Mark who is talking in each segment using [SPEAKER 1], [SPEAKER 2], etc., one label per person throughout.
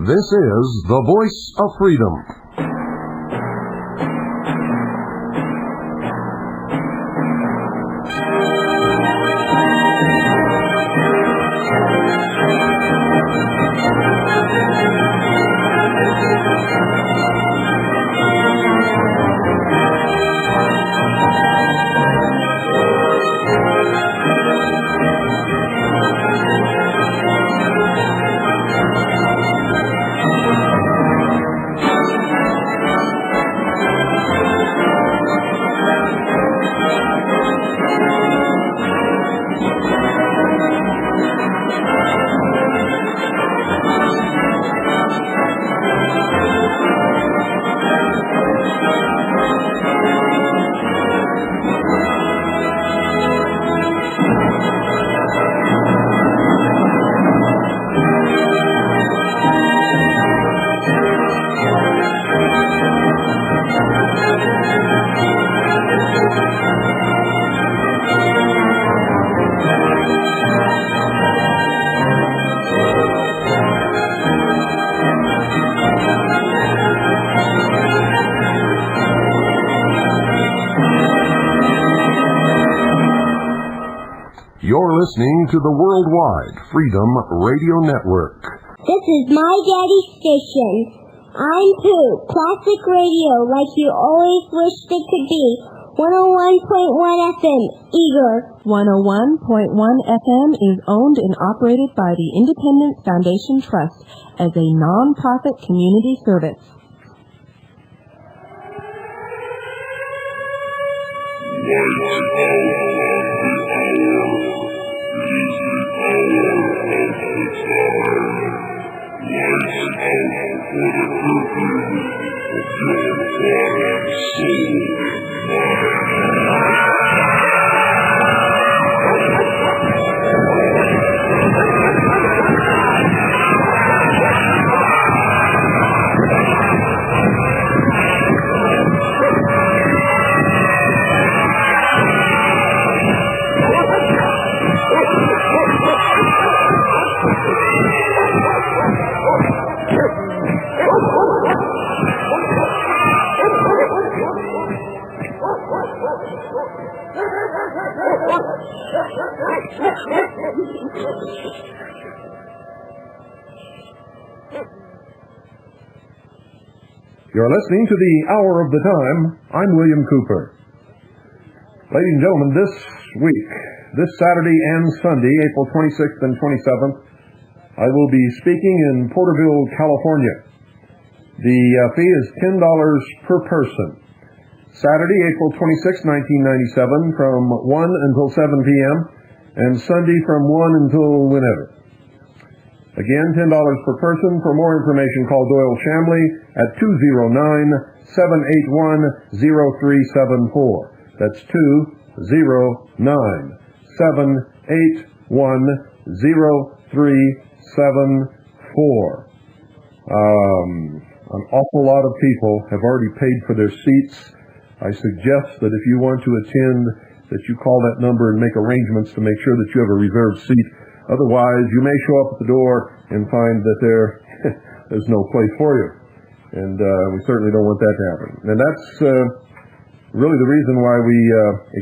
[SPEAKER 1] This is the Voice of Freedom. You're listening to the Worldwide Freedom Radio Network.
[SPEAKER 2] This is my daddy's station. I'm Pooh. Classic radio like you always wished it could be. 101.1 FM, Eager.
[SPEAKER 3] 101.1 FM is owned and operated by the Independent Foundation Trust as a non-profit community service.
[SPEAKER 1] You're listening to the Hour of the Time. I'm William Cooper. Ladies and gentlemen, this week, this Saturday and Sunday, April 26th and 27th, I will be speaking in Porterville, California. The fee is $10 per person. Saturday, April 26, 1997, from 1 until 7 p.m., and Sunday from 1 until whenever. Again, $10 per person. For more information, call Doyle Shamley at 209-781-0374. That's 209-781-0374. An awful lot of people have already paid for their seats. I suggest that if you want to attend, that you call that number and make arrangements to make sure that you have a reserved seat. Otherwise, you may show up at the door and find that there's no place for you. And we certainly don't want that to happen. And that's really the reason why we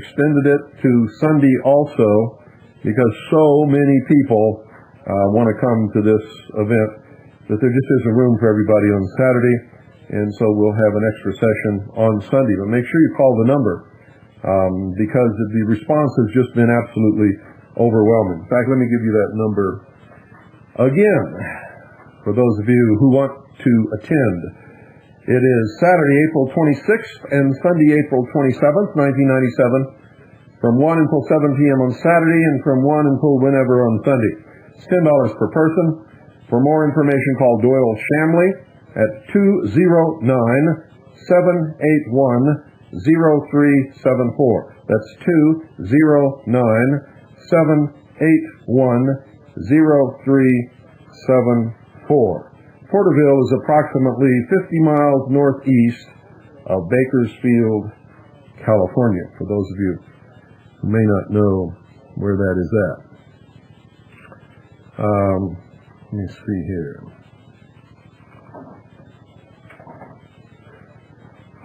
[SPEAKER 1] extended it to Sunday also, because so many people want to come to this event that there just isn't room for everybody on Saturday. And so we'll have an extra session on Sunday. But make sure you call the number because the response has just been absolutely overwhelming. In fact, let me give you that number again for those of you who want to attend. It is Saturday, April 26th and Sunday, April 27th, 1997, from 1 until 7 p.m. on Saturday and from 1 until whenever on Sunday. It's $10 per person. For more information, call Doyle Shamley at 209-781-0374. That's 209-781-0374. Porterville is approximately 50 miles northeast of Bakersfield, California, for those of you who may not know where that is at. Let me see here.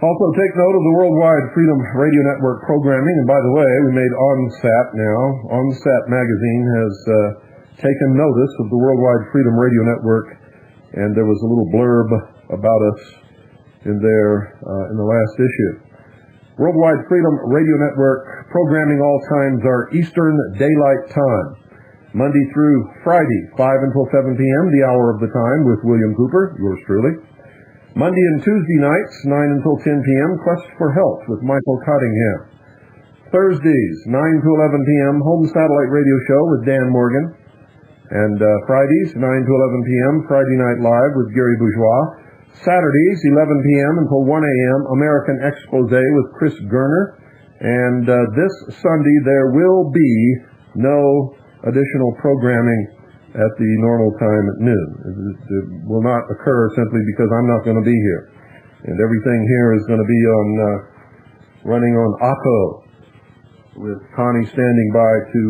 [SPEAKER 1] Also, take note of the Worldwide Freedom Radio Network programming. And by the way, we made OnSat now. OnSat magazine has taken notice of the Worldwide Freedom Radio Network, and there was a little blurb about us in there in the last issue. Worldwide Freedom Radio Network programming all times are Eastern Daylight Time, Monday through Friday, 5 until 7 p.m., the hour of the time with William Cooper, yours truly. Monday and Tuesday nights, 9 until 10 p.m., Quest for Health with Michael Cottingham. Thursdays, 9 to 11 p.m., Home Satellite Radio Show with Dan Morgan. And Fridays, 9 to 11 p.m., Friday Night Live with Gary Bourgeois. Saturdays, 11 p.m. until 1 a.m., American Expose with Chris Gerner. And this Sunday, there will be no additional programming at the normal time at noon. It will not occur simply because I'm not going to be here. And everything here is going to be on running on auto, with Connie standing by to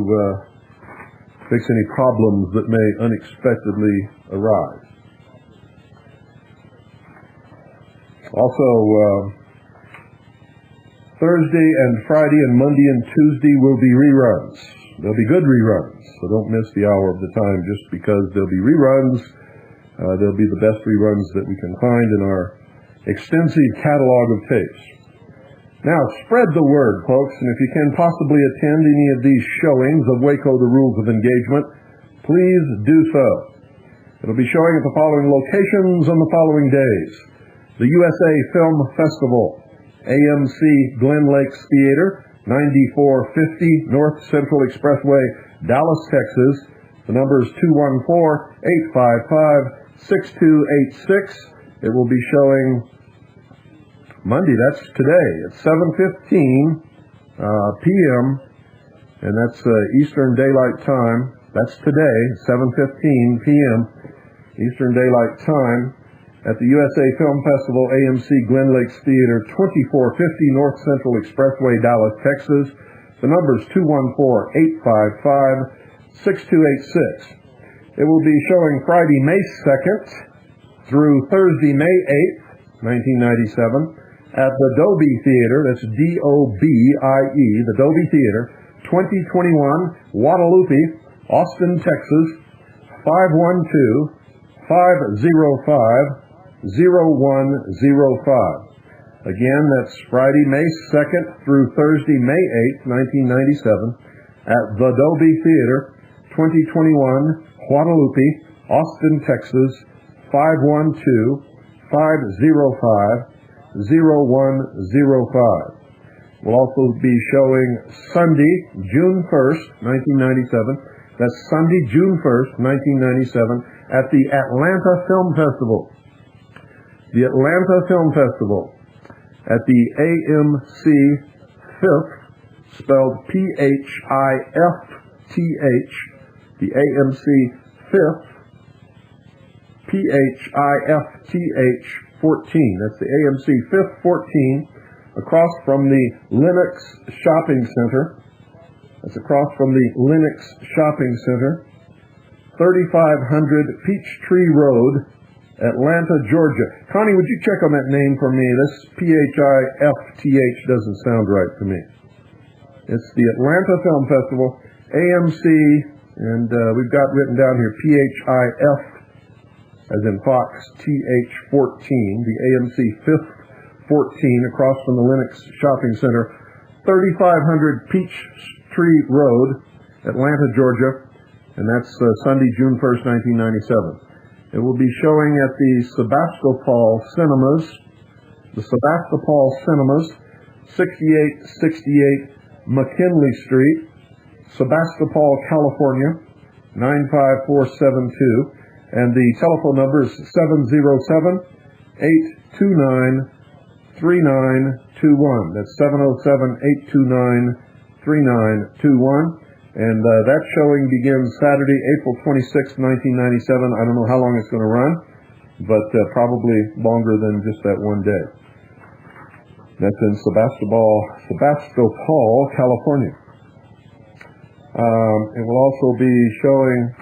[SPEAKER 1] fix any problems that may unexpectedly arise. Also, Thursday and Friday and Monday and Tuesday will be reruns. There'll be good reruns, so don't miss the hour of the time just because there'll be reruns. They'll be the best reruns that we can find in our extensive catalog of tapes. Now, spread the word, folks, and if you can possibly attend any of these showings of Waco, the Rules of Engagement, please do so. It'll be showing at the following locations on the following days. The USA Film Festival, AMC Glen Lakes Theater, 9450 North Central Expressway, Dallas, Texas. The number is 214-855-6286. It will be showing Monday, that's today, at 7:15 p.m., and that's Eastern Daylight Time. That's today, 7:15 p.m. Eastern Daylight Time, at the USA Film Festival, AMC Glen Lakes Theater, 2450 North Central Expressway, Dallas, Texas. The number is 214-855-6286. It will be showing Friday, May 2nd through Thursday, May 8th, 1997, at the Dobie Theater. That's D-O-B-I-E, the Dobie Theater, 2021, Guadalupe, Austin, Texas, 512-505-0105. Again, that's Friday, May 2nd through Thursday, May 8th, 1997, at the Dobie Theater, 2021, Guadalupe, Austin, Texas, 512-505-0105. We'll also be showing Sunday, June 1st, 1997. That's Sunday, June 1st, 1997, at the Atlanta Film Festival. The Atlanta Film Festival at the AMC Fifth, spelled P-H-I-F-T-H, the AMC Fifth, P-H-I-F-T-H 14. That's the AMC Fifth 14, across from the Lenox Shopping Center. That's across from the Lenox Shopping Center, 3500 Peachtree Road, Atlanta, Georgia. Connie, would you check on that name for me? This P-H-I-F-T-H doesn't sound right to me. It's the Atlanta Film Festival, AMC, and we've got written down here P-H-I-F, as in Fox, T-H 14, the AMC 5th 14, across from the Lenox Shopping Center, 3500 Peachtree Road, Atlanta, Georgia, and that's Sunday, June 1st, 1997. It will be showing at the Sebastopol Cinemas, 6868 McKinley Street, Sebastopol, California, 95472. And the telephone number is 707-829-3921. That's 707-829-3921. And that showing begins Saturday, April 26, 1997. I don't know how long it's going to run, but probably longer than just that one day. That's in Sebastopol, California. It will also be showing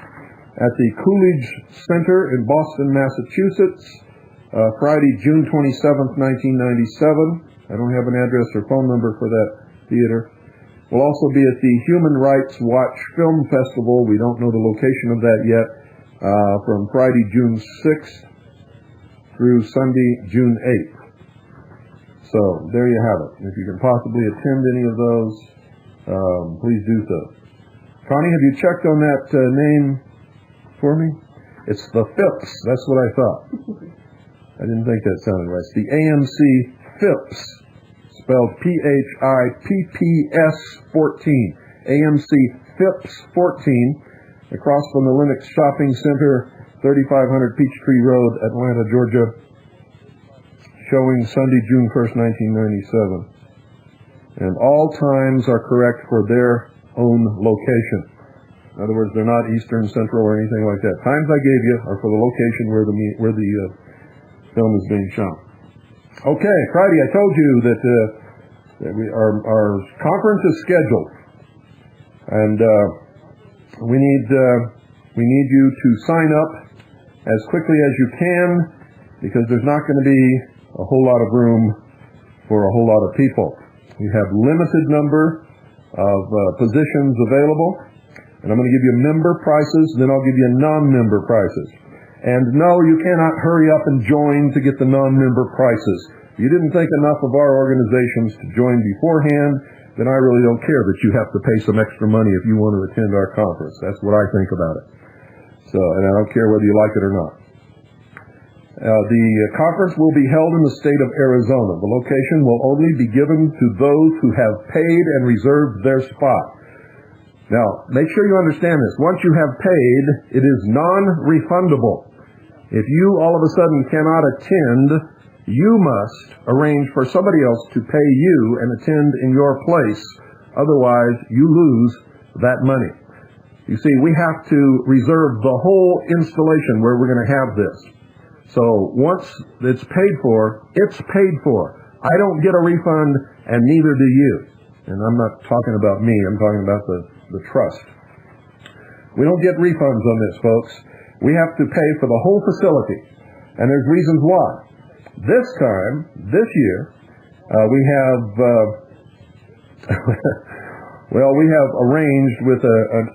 [SPEAKER 1] at the Coolidge Center in Boston, Massachusetts, Friday, June 27th, 1997. I don't have an address or phone number for that theater. We'll also be at the Human Rights Watch Film Festival. We don't know the location of that yet. From Friday, June 6th through Sunday, June 8th. So there you have it. If you can possibly attend any of those, please do so. Connie, have you checked on that name for me? It's the Phipps. That's what I thought. I didn't think that sounded right. It's the AMC Phipps, spelled P-H-I-P-P-S 14. AMC Phipps 14, across from the Lenox Shopping Center, 3500 Peachtree Road, Atlanta, Georgia, showing Sunday, June 1st, 1997. And all times are correct for their own location. In other words, they're not Eastern, Central, or anything like that. Times I gave you are for the location where the film is being shown. Okay, Friday, I told you that our conference is scheduled, and we need you to sign up as quickly as you can, because there's not going to be a whole lot of room for a whole lot of people. We have limited number of positions available, and I'm going to give you member prices, then I'll give you non-member prices. And no, you cannot hurry up and join to get the non-member prices. If you didn't think enough of our organizations to join beforehand, then I really don't care that you have to pay some extra money if you want to attend our conference. That's what I think about it. So, and I don't care whether you like it or not. The conference will be held in the state of Arizona. The location will only be given to those who have paid and reserved their spot. Now, make sure you understand this. Once you have paid, it is non-refundable. If you all of a sudden cannot attend, you must arrange for somebody else to pay you and attend in your place. Otherwise, you lose that money. You see, we have to reserve the whole installation where we're going to have this. So once it's paid for, it's paid for. I don't get a refund, and neither do you. And I'm not talking about me. I'm talking about the trust. We don't get refunds on this, folks. We have to pay for the whole facility. And there's reasons why. This time, this year, we have, we have arranged with an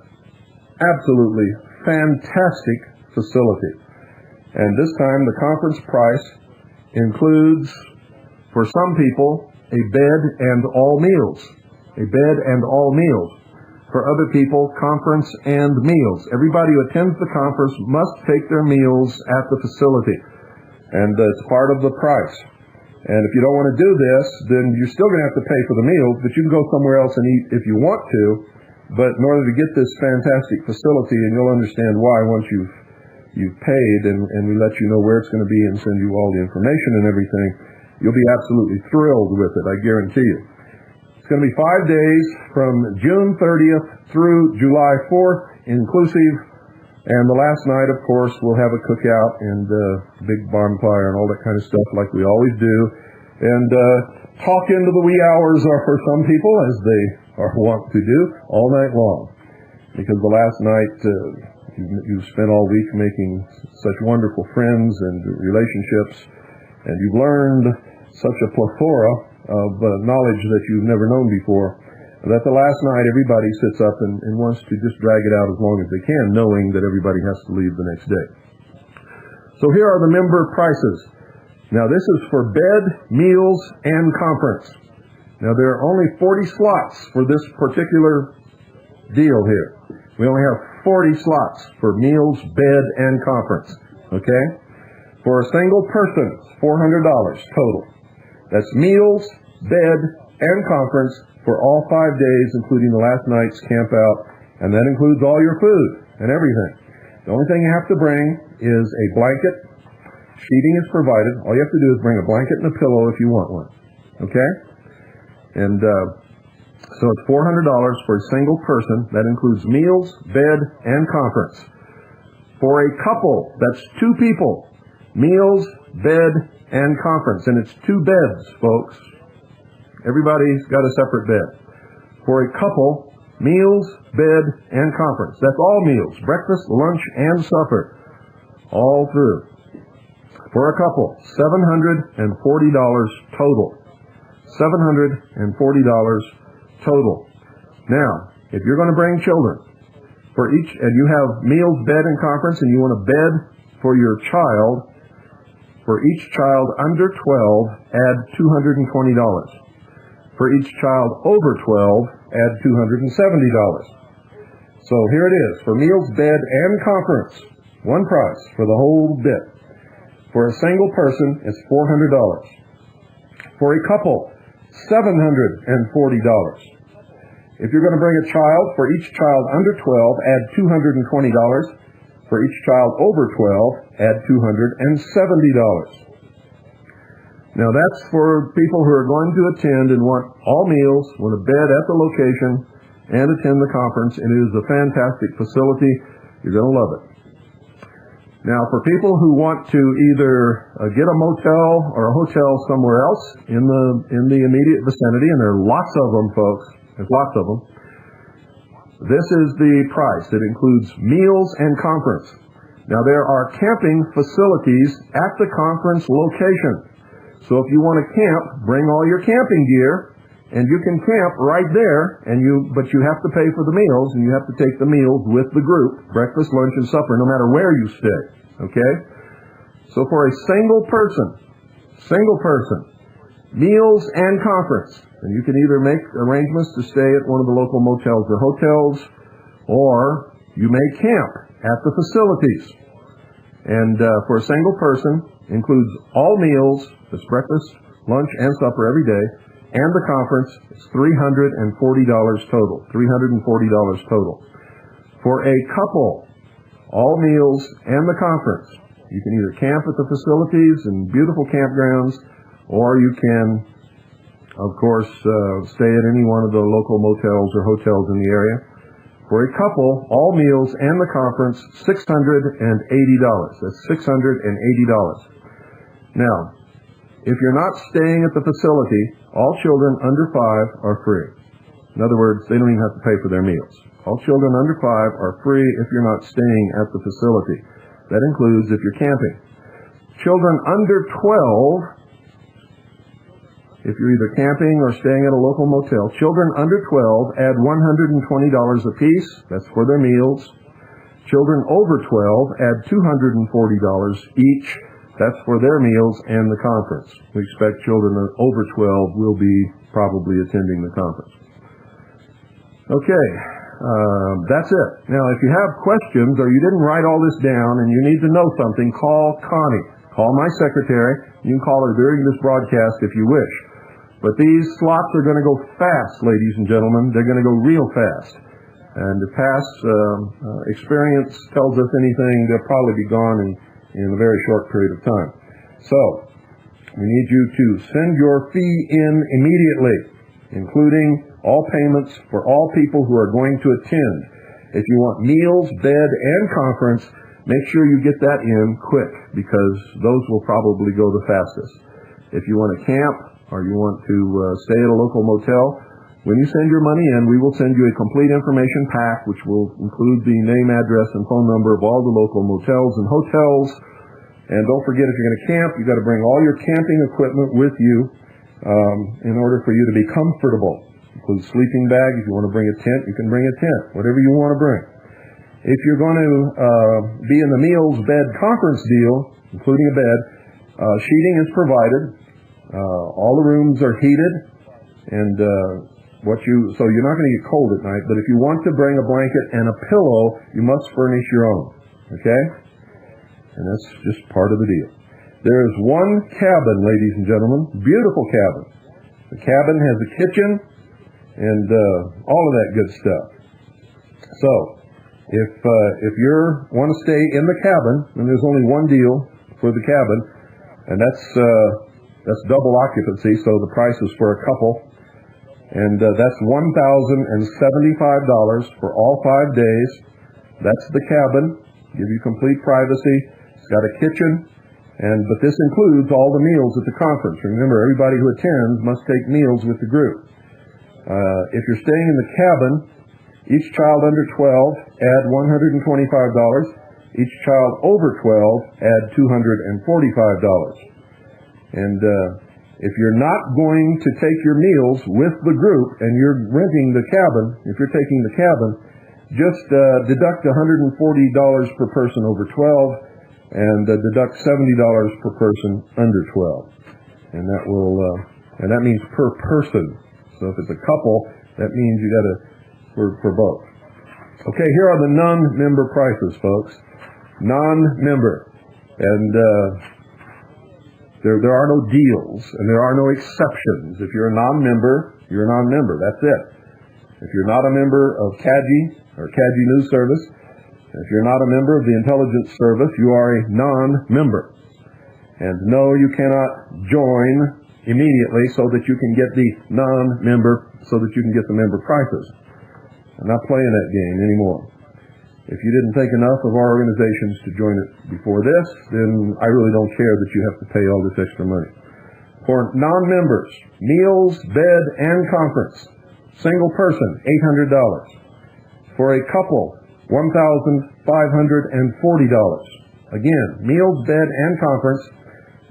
[SPEAKER 1] absolutely fantastic facility. And this time, the conference price includes, for some people, a bed and all meals. A bed and all meals. For other people, conference and meals. Everybody who attends the conference must take their meals at the facility. And it's part of the price. And if you don't want to do this, then you're still going to have to pay for the meals, but you can go somewhere else and eat if you want to. But in order to get this fantastic facility, and you'll understand why once you've paid and we let you know where it's going to be and send you all the information and everything, you'll be absolutely thrilled with it, I guarantee you. It's going to be 5 days from June 30th through July 4th, inclusive. And the last night, of course, we'll have a cookout and a big bonfire and all that kind of stuff like we always do. And talk into the wee hours are for some people, as they are wont to do, all night long. Because the last night, you've spent all week making such wonderful friends and relationships, and you've learned such a plethora of knowledge that you've never known before, that the last night everybody sits up and wants to just drag it out as long as they can, knowing that everybody has to leave the next day. So here are the member prices. Now this is for bed, meals, and conference. Now there are only 40 slots for this particular deal here. We only have 40 slots for meals, bed, and conference. Okay? For a single person, $400 total. That's meals, bed, and conference for all 5 days, including the last night's camp out, and that includes all your food and everything. The only thing you have to bring is a blanket. Sheeting is provided. All you have to do is bring a blanket and a pillow if you want one. Okay? And so it's $400 for a single person. That includes meals, bed, and conference. For a couple, that's 2 people, meals, bed, and conference. And it's 2 beds, folks. Everybody's got a separate bed. For a couple, meals, bed, and conference. That's all meals, breakfast, lunch, and supper. All through. For a couple, $740 total. $740 total. Now, if you're going to bring children, for each, and you have meals, bed, and conference, and you want a bed for your child, for each child under 12, add $220. For each child over 12, add $270. So here it is. For meals, bed, and conference, one price for the whole bit. For a single person, it's $400. For a couple, $740. If you're going to bring a child, for each child under 12, add $220. For each child over 12, add $270. Now that's for people who are going to attend and want all meals, want a bed at the location, and attend the conference. And it is a fantastic facility. You're going to love it. Now for people who want to either get a motel or a hotel somewhere else in the immediate vicinity, and there are lots of them, folks. There's lots of them. This is the price. It includes meals and conference. Now there are camping facilities at the conference location. So if you want to camp, bring all your camping gear, and you can camp right there, but you have to pay for the meals, and you have to take the meals with the group, breakfast, lunch, and supper, no matter where you stay. Okay? So for a single person, meals and conference, and you can either make arrangements to stay at one of the local motels or hotels, or you may camp at the facilities. And for a single person, includes all meals, that's breakfast, lunch, and supper every day, and the conference, it's $340 total. $340 total. For a couple, all meals and the conference, you can either camp at the facilities and beautiful campgrounds, or you can, of course, stay at any one of the local motels or hotels in the area. For a couple, all meals and the conference, $680. That's $680. Now, if you're not staying at the facility, all children under 5 are free. In other words, they don't even have to pay for their meals. All children under 5 are free if you're not staying at the facility. That includes if you're camping. Children under 12, if you're either camping or staying at a local motel, children under 12 add $120 apiece. That's for their meals. Children over 12 add $240 each. That's for their meals and the conference. We expect children over 12 will be probably attending the conference. Okay, that's it. Now, if you have questions or you didn't write all this down and you need to know something, call Connie. Call my secretary. You can call her during this broadcast if you wish. But these slots are going to go fast, ladies and gentlemen. They're going to go real fast. And if past experience tells us anything, they'll probably be gone in a very short period of time. So, we need you to send your fee in immediately, including all payments for all people who are going to attend. If you want meals, bed, and conference, make sure you get that in quick, because those will probably go the fastest. If you want to camp or you want to stay at a local motel, when you send your money in, we will send you a complete information pack, which will include the name, address, and phone number of all the local motels and hotels. And don't forget, if you're going to camp, you've got to bring all your camping equipment with you in order for you to be comfortable. Include sleeping bag. If you want to bring a tent, you can bring a tent. Whatever you want to bring. If you're going to be in the meals, bed, conference deal, including a bed, sheeting is provided. All the rooms are heated, and so you're not going to get cold at night. But if you want to bring a blanket and a pillow, you must furnish your own. Okay? And that's just part of the deal. There is one cabin, ladies and gentlemen, beautiful cabin. The cabin has a kitchen and all of that good stuff. So, if you want to stay in the cabin, then there's only one deal for the cabin, and that's double occupancy. So the price is for a couple, and that's $1,075 for all 5 days. That's the cabin. Give you complete privacy. It's got a kitchen, but this includes all the meals at the conference. Remember, everybody who attends must take meals with the group. If you're staying in the cabin, each child under 12 add $125. Each child over 12, add $245. And if you're not going to take your meals with the group and you're renting the cabin, if you're taking the cabin, just deduct $140 per person over 12 and deduct $70 per person under 12. And that will, and that means per person. So if it's a couple, that means you got to, for both. Okay, here are the non-member prices, folks. Non-member. And there are no deals, and there are no exceptions. If you're a non-member, you're a non-member. That's it. If you're not a member of CAGI, or CAGI News Service, if you're not a member of the Intelligence Service, you are a non-member. And no, you cannot join immediately so that you can get the non-member, so that you can get the member prices. I'm not playing that game anymore. If you didn't think enough of our organizations to join it before this, then I really don't care that you have to pay all this extra money. For non-members, meals, bed, and conference, single person, $800. For a couple, $1,540. Again, meals, bed, and conference,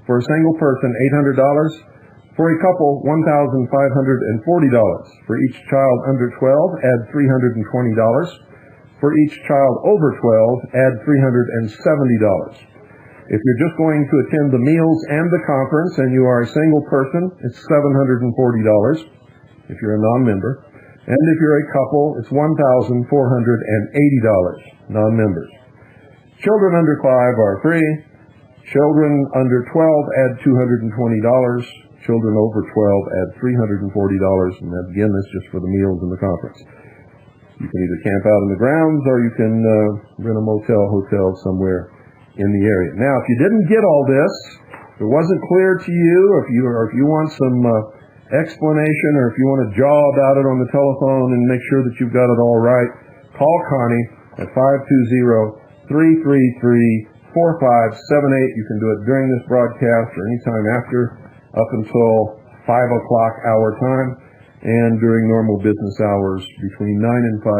[SPEAKER 1] for a single person, $800. For a couple, $1,540. For each child under 12, add $320. For each child over 12, add $370. If you're just going to attend the meals and the conference and you are a single person, it's $740 if you're a non-member. And if you're a couple, it's $1,480, non-members. Children under 5 are free. Children under 12 add $220. Children over 12 add $340. And that, again, that's just for the meals and the conference. You can either camp out in the grounds or you can rent a hotel somewhere in the area. Now, if you didn't get all this, if it wasn't clear to you, or if you want some explanation, or if you want to jaw about it on the telephone and make sure that you've got it all right, call Connie at 520-333-4578. You can do it during this broadcast or anytime after, up until 5 o'clock our time, and during normal business hours between 9 and 5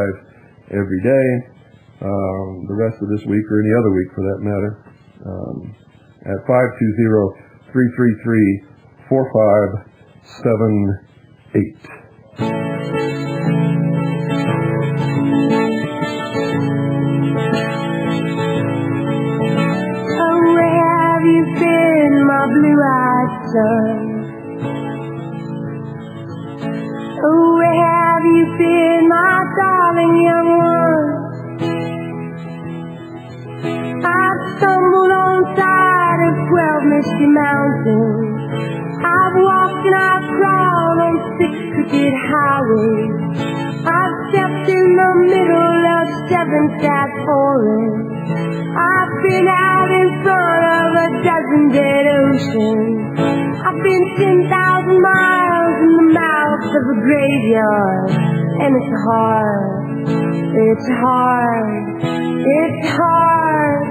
[SPEAKER 1] every day, the rest of this week or any other week for that matter, at 520-333-4578.
[SPEAKER 2] Oh, where have you been, my blue-eyed son? Oh, where have you been, my darling young one? I've stumbled on side of 12 misty mountains. I've walked and I've crawled on 6 crooked highways. I've stepped in the middle of 7 sad forests. I've been out in front of a dozen dead oceans. I've been 10,000 miles in the mouth of a graveyard. And it's hard, it's hard, it's hard,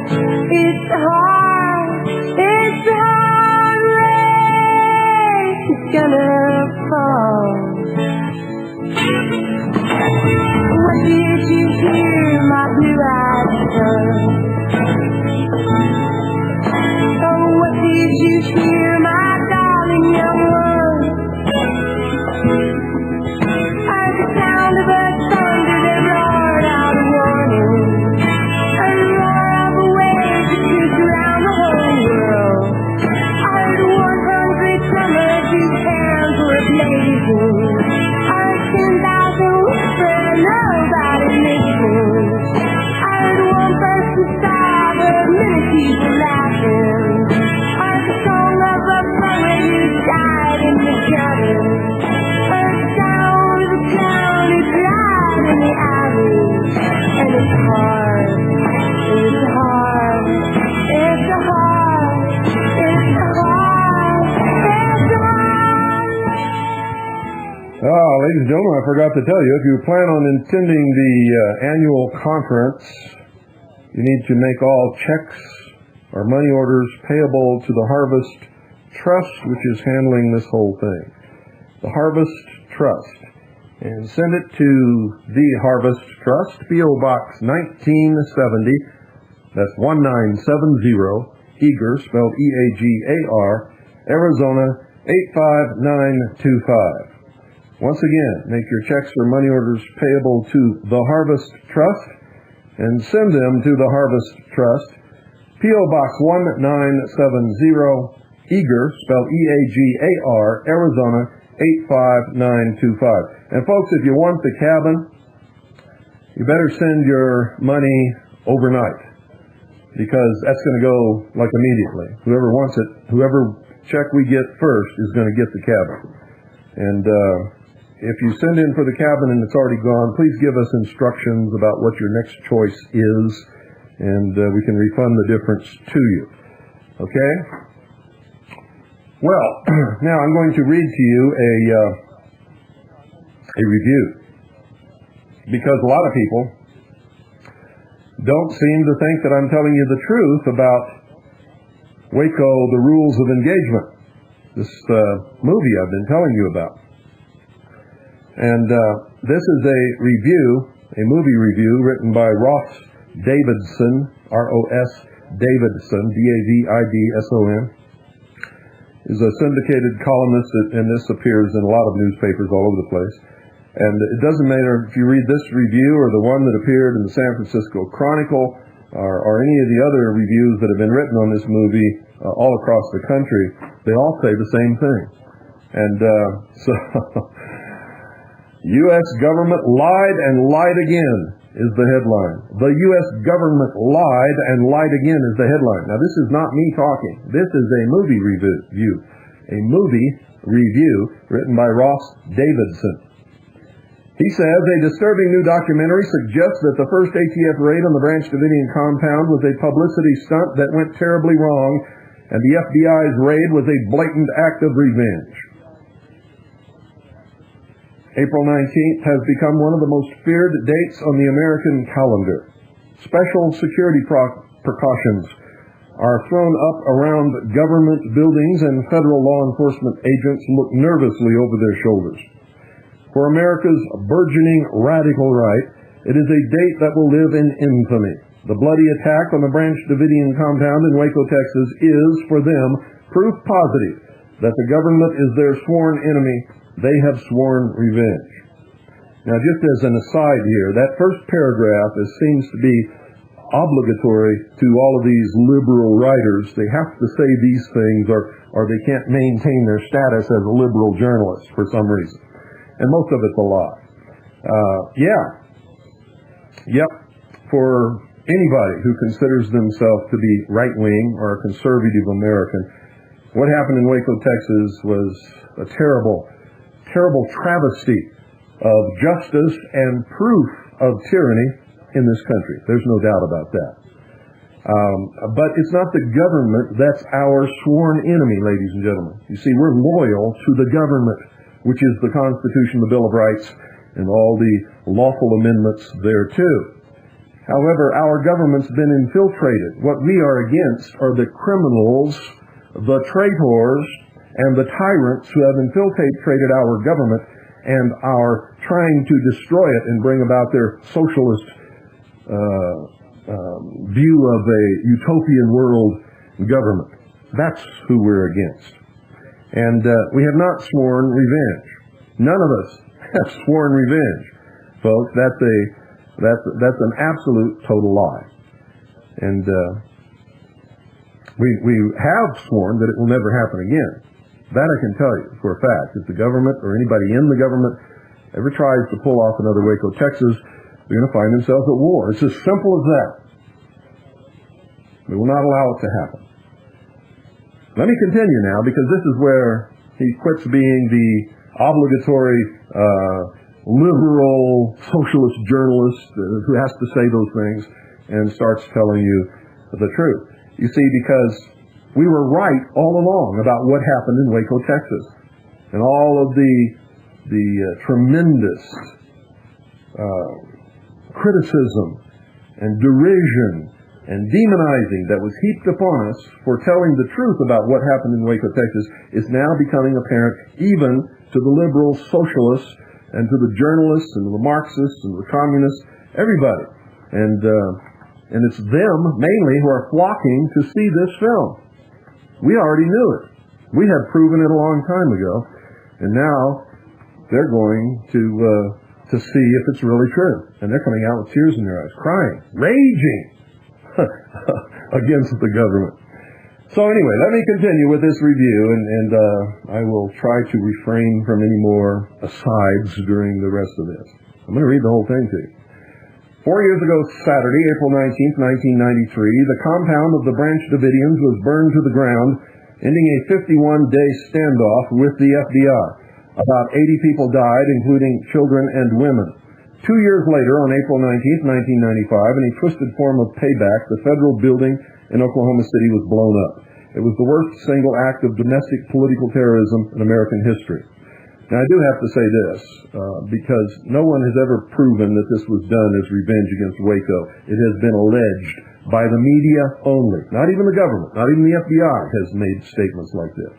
[SPEAKER 2] it's hard, it's hard, rain is gonna fall. What did you hear, my blue-eyed son? Oh, what did you hear, my darling young one? I heard the sound of a thunder that roared out a warning, a roar of a wave that sweeps around the whole world. I heard 100 drummers whose hands were blazing. I heard 10,000 whispers nobody listened. I heard one person sob, a minute people laughing. I heard the song of a poet who died in the gutter. I heard the sound of a clown who cried in the alley. And it's hard, it's hard, it's hard, it's hard, it's hard.
[SPEAKER 1] Ladies and gentlemen, I forgot to tell you, if you plan on attending the annual conference, you need to make all checks or money orders payable to the Harvest Trust, which is handling this whole thing. The Harvest Trust. And send it to the Harvest Trust, P.O. Box 1970, That's 1970, Eager, spelled E-A-G-A-R, Arizona 85925. Once again, make your checks or money orders payable to the Harvest Trust and send them to the Harvest Trust, P.O. Box 1970, Eager, spelled E-A-G-A-R, Arizona 85925. And folks, if you want the cabin, you better send your money overnight, because that's going to go like immediately. Whoever wants it, whoever check we get first is going to get the cabin. And if you send in for the cabin and it's already gone, please give us instructions about what your next choice is, and we can refund the difference to you. Okay? Well, now I'm going to read to you a review, because a lot of people don't seem to think that I'm telling you the truth about Waco, the Rules of Engagement, this movie I've been telling you about. And this is a movie review written by Ross Davidson, R-O-S Davidson, D-A-V-I-D-S-O-N. He's a syndicated columnist, and this appears in a lot of newspapers all over the place. And it doesn't matter if you read this review or the one that appeared in the San Francisco Chronicle or any of the other reviews that have been written on this movie all across the country, they all say the same thing. And so, U.S. government lied and lied again is the headline. The U.S. government lied and lied again is the headline. Now, this is not me talking. This is a movie review. A movie review written by Ross Davidson. He says, a disturbing new documentary suggests that the first ATF raid on the Branch Davidian compound was a publicity stunt that went terribly wrong, and the FBI's raid was a blatant act of revenge. April 19th has become one of the most feared dates on the American calendar. Special security precautions are thrown up around government buildings, and federal law enforcement agents look nervously over their shoulders. For America's burgeoning radical right, it is a date that will live in infamy. The bloody attack on the Branch Davidian compound in Waco, Texas is, for them, proof positive that the government is their sworn enemy. They have sworn revenge. Now, just as an aside here, that first paragraph seems to be obligatory to all of these liberal writers. They have to say these things or they can't maintain their status as a liberal journalist for some reason. And most of it's a lie. For anybody who considers themselves to be right-wing or a conservative American, what happened in Waco, Texas was a terrible, terrible travesty of justice and proof of tyranny in this country. There's no doubt about that. But it's not the government that's our sworn enemy, ladies and gentlemen. You see, we're loyal to the government, which is the Constitution, the Bill of Rights, and all the lawful amendments thereto. However, our government's been infiltrated. What we are against are the criminals, the traitors, and the tyrants who have infiltrated our government and are trying to destroy it and bring about their socialist view of a utopian world government. That's who we're against. And we have not sworn revenge. None of us have sworn revenge, folks. That's an absolute total lie. And we have sworn that it will never happen again. That I can tell you for a fact. If the government or anybody in the government ever tries to pull off another Waco, Texas, they're going to find themselves at war. It's as simple as that. We will not allow it to happen. Let me continue now, because this is where he quits being the obligatory liberal socialist journalist who has to say those things and starts telling you the truth. You see, because we were right all along about what happened in Waco, Texas, and all of the tremendous criticism and derision and demonizing that was heaped upon us for telling the truth about what happened in Waco, Texas, is now becoming apparent even to the liberal socialists and to the journalists and the Marxists and the communists, everybody. And And it's them, mainly, who are flocking to see this film. We already knew it. We had proven it a long time ago. And now they're going to see if it's really true. And they're coming out with tears in their eyes, crying, raging against the government. So anyway, let me continue with this review, and I will try to refrain from any more asides during the rest of this. I'm going to read the whole thing to you. 4 years ago Saturday, April 19th, 1993, the compound of the Branch Davidians was burned to the ground, ending a 51-day standoff with the FBI. About 80 people died, including children and women. 2 years later, on April 19th, 1995, in a twisted form of payback, the federal building in Oklahoma City was blown up. It was the worst single act of domestic political terrorism in American history. Now, I do have to say this, because no one has ever proven that this was done as revenge against Waco. It has been alleged by the media only. Not even the government, not even the FBI has made statements like this.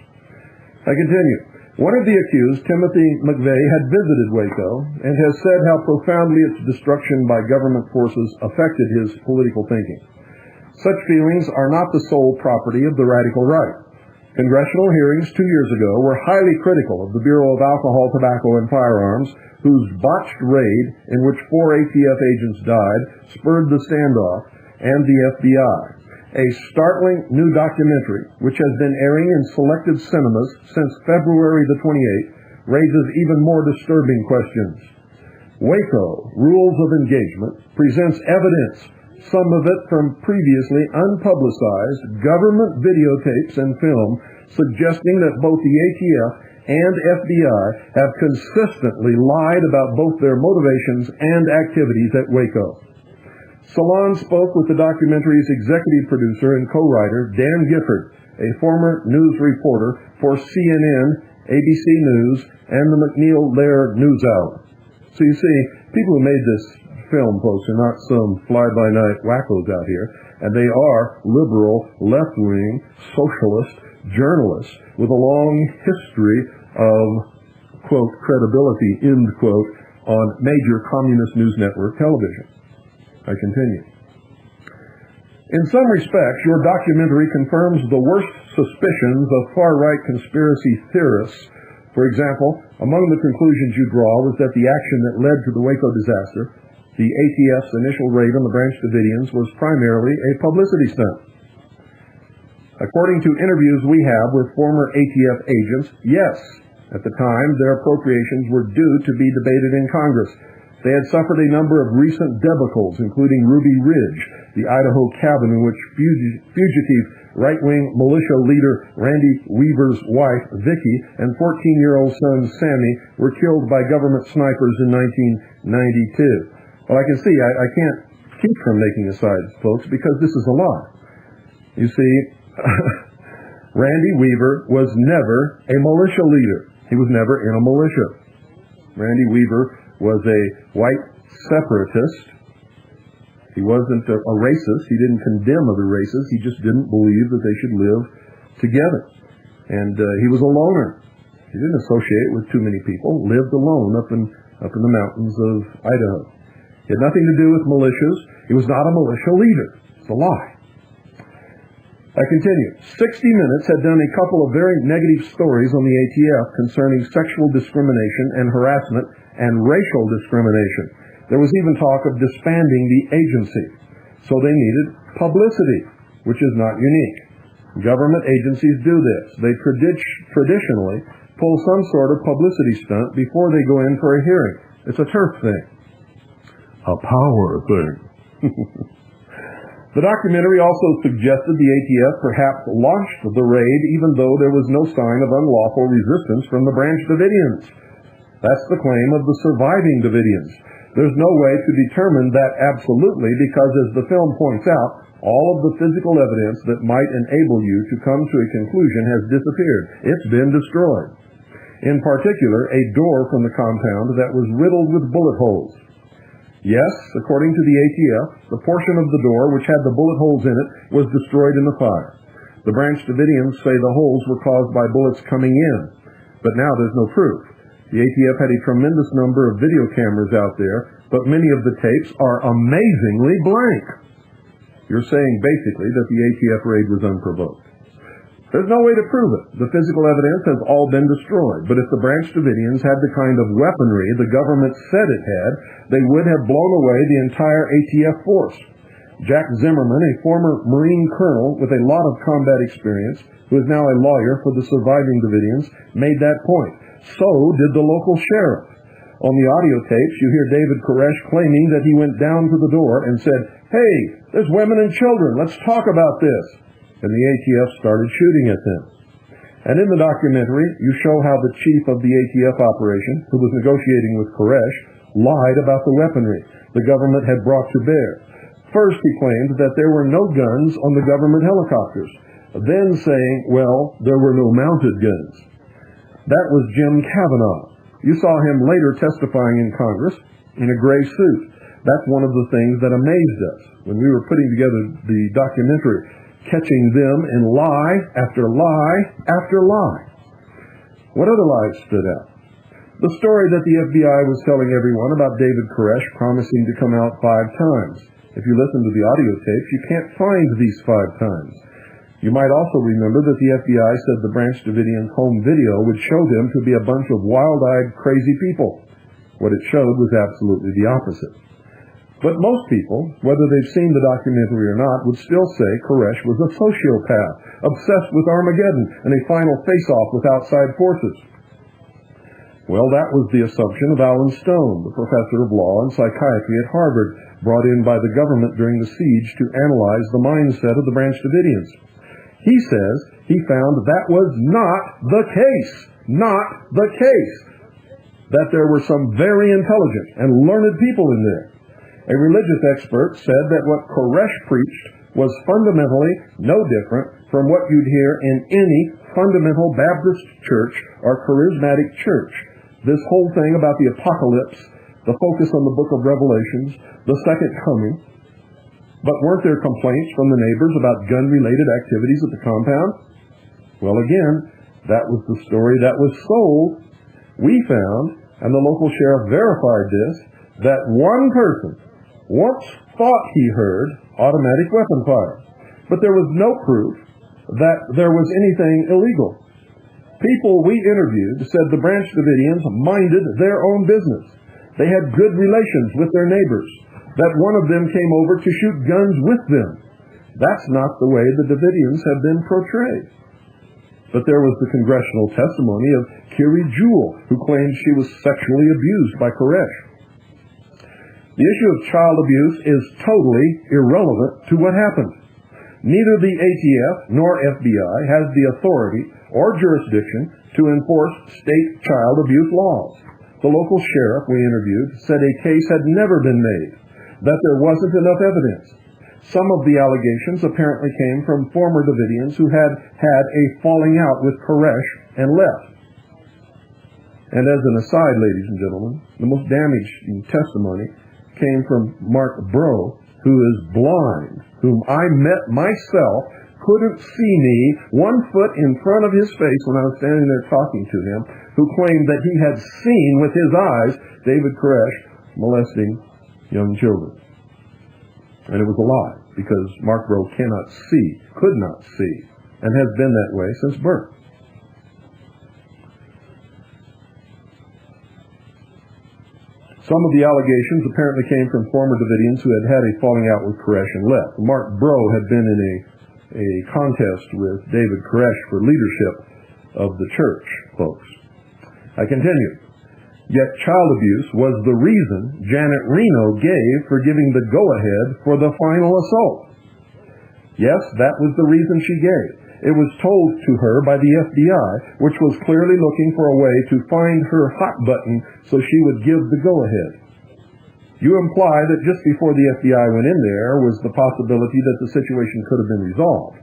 [SPEAKER 1] I continue. One of the accused, Timothy McVeigh, had visited Waco and has said how profoundly its destruction by government forces affected his political thinking. Such feelings are not the sole property of the radical right. Congressional hearings 2 years ago were highly critical of the Bureau of Alcohol, Tobacco, and Firearms, whose botched raid, in which 4 ATF agents died, spurred the standoff, and the FBI. A startling new documentary, which has been airing in selected cinemas since February the 28th, raises even more disturbing questions. Waco, Rules of Engagement, presents evidence, some of it from previously unpublicized government videotapes and film, suggesting that both the ATF and FBI have consistently lied about both their motivations and activities at Waco. Salon spoke with the documentary's executive producer and co-writer, Dan Gifford, a former news reporter for CNN, ABC News, and the McNeil-Lehrer NewsHour. So you see, people who made this film, folks, are not some fly-by-night wackos out here, and they are liberal, left-wing, socialist journalists with a long history of, quote, credibility, end quote, on major communist news network television. I continue. In some respects, your documentary confirms the worst suspicions of far-right conspiracy theorists. For example, among the conclusions you draw was that the action that led to the Waco disaster, the ATF's initial raid on the Branch Davidians, was primarily a publicity stunt. According to interviews we have with former ATF agents, yes, at the time their appropriations were due to be debated in Congress. They had suffered a number of recent debacles, including Ruby Ridge, the Idaho cabin in which fugitive right-wing militia leader Randy Weaver's wife, Vicki, and 14-year-old son, Sammy, were killed by government snipers in 1992. Well, I can see, I can't keep from making asides, folks, because this is a lie. You see, Randy Weaver was never a militia leader. He was never in a militia. Randy Weaver was a white separatist. He wasn't a racist. He didn't condemn other races. He just didn't believe that they should live together. And he was a loner. He didn't associate with too many people. Lived alone up in the mountains of Idaho. He had nothing to do with militias. He was not a militia leader. It's a lie. I continue. 60 Minutes had done a couple of very negative stories on the ATF concerning sexual discrimination and harassment and racial discrimination. There was even talk of disbanding the agency. So they needed publicity, which is not unique. Government agencies do this. They traditionally pull some sort of publicity stunt before they go in for a hearing. It's a turf thing. A power thing. The documentary also suggested the ATF perhaps launched the raid even though there was no sign of unlawful resistance from the Branch Davidians. That's the claim of the surviving Davidians. There's no way to determine that absolutely because, as the film points out, all of the physical evidence that might enable you to come to a conclusion has disappeared. It's been destroyed. In particular, a door from the compound that was riddled with bullet holes. Yes, according to the ATF, the portion of the door which had the bullet holes in it was destroyed in the fire. The Branch Davidians say the holes were caused by bullets coming in, but now there's no proof. The ATF had a tremendous number of video cameras out there, but many of the tapes are amazingly blank. You're saying basically that the ATF raid was unprovoked. There's no way to prove it. The physical evidence has all been destroyed. But if the Branch Davidians had the kind of weaponry the government said it had, they would have blown away the entire ATF force. Jack Zimmerman, a former Marine colonel with a lot of combat experience, who is now a lawyer for the surviving Davidians, made that point. So did the local sheriff. On the audio tapes, you hear David Koresh claiming that he went down to the door and said, "Hey, there's women and children. Let's talk about this." And the ATF started shooting at them. And in the documentary, you show how the chief of the ATF operation, who was negotiating with Koresh, lied about the weaponry the government had brought to bear. First, he claimed that there were no guns on the government helicopters, then saying, well, there were no mounted guns. That was Jim Kavanaugh. You saw him later testifying in Congress in a gray suit. That's one of the things that amazed us when we were putting together the documentary, catching them in lie after lie after lie. What other lies stood out? The story that the FBI was telling everyone about David Koresh promising to come out 5 times. If you listen to the audio tapes, you can't find these 5 times. You might also remember that the FBI said the Branch Davidians' home video would show them to be a bunch of wild-eyed, crazy people. What it showed was absolutely the opposite. But most people, whether they've seen the documentary or not, would still say Koresh was a sociopath, obsessed with Armageddon and a final face-off with outside forces. Well, that was the assumption of Alan Stone, the professor of law and psychiatry at Harvard, brought in by the government during the siege to analyze the mindset of the Branch Davidians. He says he found that was not the case. Not the case. That there were some very intelligent and learned people in there. A religious expert said that what Koresh preached was fundamentally no different from what you'd hear in any fundamental Baptist church or charismatic church. This whole thing about the apocalypse, the focus on the book of Revelations, the second coming. But weren't there complaints from the neighbors about gun-related activities at the compound? Well, again, that was the story that was sold. We found, and the local sheriff verified this, that one person once thought he heard automatic weapon fire. But there was no proof that there was anything illegal. People we interviewed said the Branch Davidians minded their own business. They had good relations with their neighbors, that one of them came over to shoot guns with them. That's not the way the Davidians have been portrayed. But there was the congressional testimony of Kiri Jewell, who claimed she was sexually abused by Koresh. The issue of child abuse is totally irrelevant to what happened. Neither the ATF nor FBI has the authority or jurisdiction to enforce state child abuse laws. The local sheriff we interviewed said a case had never been made, that there wasn't enough evidence. Some of the allegations apparently came from former Davidians who had had a falling out with Koresh and left. And as an aside, ladies and gentlemen, the most damaging testimony came from Mark Bro, who is blind, whom I met myself, couldn't see me 1 foot in front of his face when I was standing there talking to him, who claimed that he had seen with his eyes David Koresh molesting young children. And it was a lie, because Mark Bro cannot see, could not see, and has been that way since birth. Some of the allegations apparently came from former Davidians who had had a falling out with Koresh and left. Mark Bro had been in a contest with David Koresh for leadership of the church, folks. I continue. Yet child abuse was the reason Janet Reno gave for giving the go-ahead for the final assault. Yes, that was the reason she gave. It was told to her by the FBI, which was clearly looking for a way to find her hot button so she would give the go-ahead. You imply that just before the FBI went in there was the possibility that the situation could have been resolved.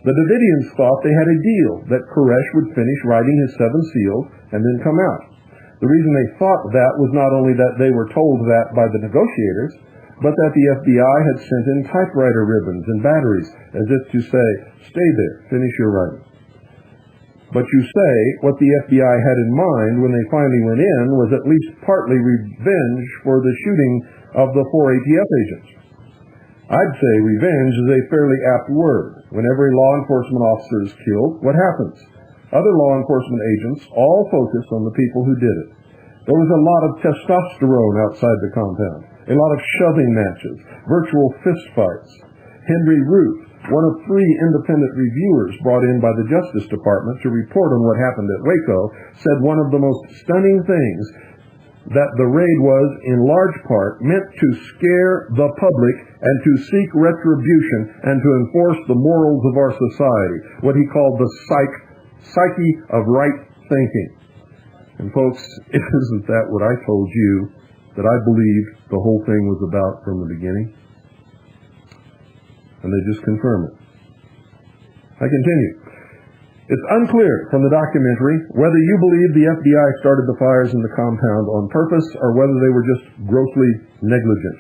[SPEAKER 1] The Davidians thought they had a deal, that Koresh would finish writing his 7 seals and then come out. The reason they thought that was not only that they were told that by the negotiators, but that the FBI had sent in typewriter ribbons and batteries, as if to say, stay there, finish your writing. But you say what the FBI had in mind when they finally went in was at least partly revenge for the shooting of the 4 ATF agents. I'd say revenge is a fairly apt word. Whenever a law enforcement officer is killed, what happens? Other law enforcement agents all focus on the people who did it. There was a lot of testosterone outside the compound, a lot of shoving matches, virtual fistfights. Henry Root, one of 3 independent reviewers brought in by the Justice Department to report on what happened at Waco, said one of the most stunning things that the raid was, in large part, meant to scare the public and to seek retribution and to enforce the morals of our society, what he called the psyche of right thinking. And folks, isn't that what I told you that I believed the whole thing was about from the beginning? And they just confirm it. I continue. It's unclear from the documentary whether you believe the FBI started the fires in the compound on purpose or whether they were just grossly negligent.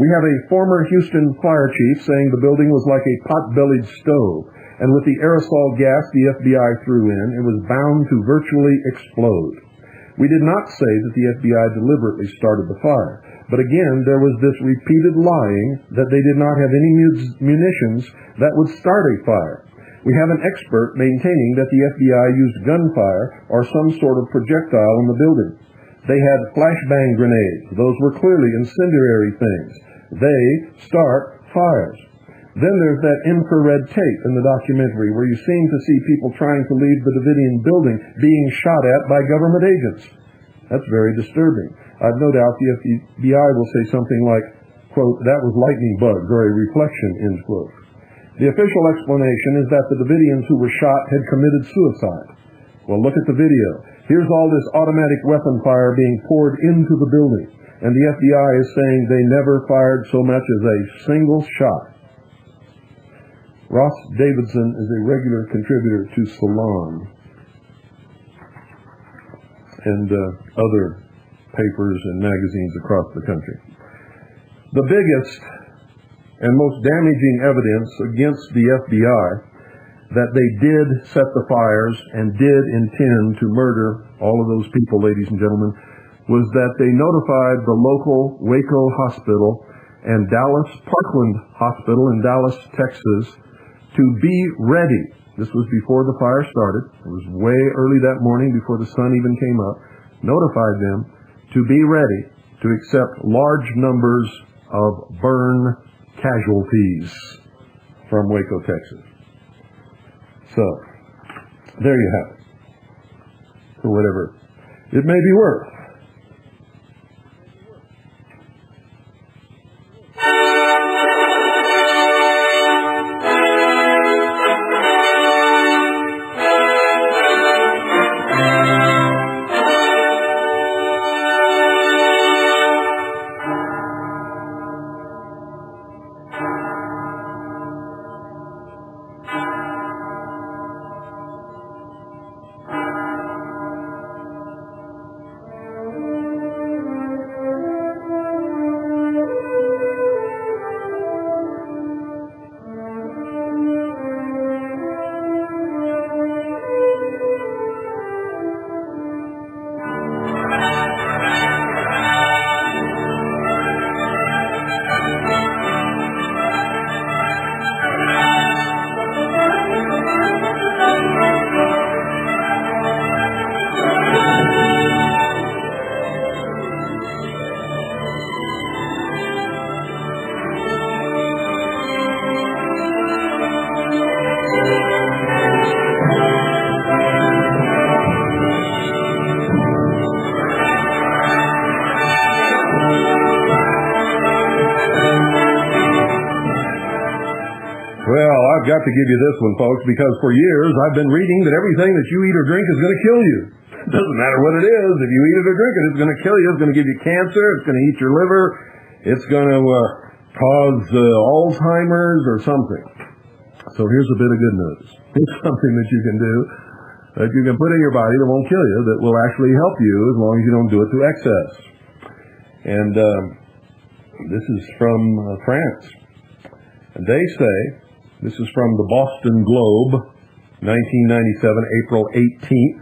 [SPEAKER 1] We have a former Houston fire chief saying the building was like a pot-bellied stove, and with the aerosol gas the FBI threw in, it was bound to virtually explode. We did not say that the FBI deliberately started the fire, but again, there was this repeated lying that they did not have any munitions that would start a fire. We have an expert maintaining that the FBI used gunfire or some sort of projectile in the building. They had flashbang grenades. Those were clearly incendiary things. They start fires. Then there's that infrared tape in the documentary where you seem to see people trying to leave the Davidian building being shot at by government agents. That's very disturbing. I've no doubt the FBI will say something like, quote, that was lightning bugs or a reflection, end quote. The official explanation is that the Davidians who were shot had committed suicide. Well, look at the video. Here's all this automatic weapon fire being poured into the building, and the FBI is saying they never fired so much as a single shot. Ross Davidson is a regular contributor to Salon and other papers and magazines across the country. The biggest and most damaging evidence against the FBI that they did set the fires and did intend to murder all of those people, ladies and gentlemen, was that they notified the local Waco Hospital and Dallas Parkland Hospital in Dallas, Texas, to be ready. This was before the fire started. It was way early that morning before the sun even came up. Notified them to be ready to accept large numbers of burn casualties from Waco, Texas. So, there you have it. For whatever it may be worth. I've got to give you this one, folks, because for years I've been reading that everything that you eat or drink is going to kill you. It doesn't matter what it is. If you eat it or drink it, it's going to kill you. It's going to give you cancer. It's going to eat your liver. It's going to cause Alzheimer's or something. So here's a bit of good news. Here's something that you can do that you can put in your body that won't kill you, that will actually help you as long as you don't do it to excess. And this is from France. And they say, this is from the Boston Globe, 1997, April 18th.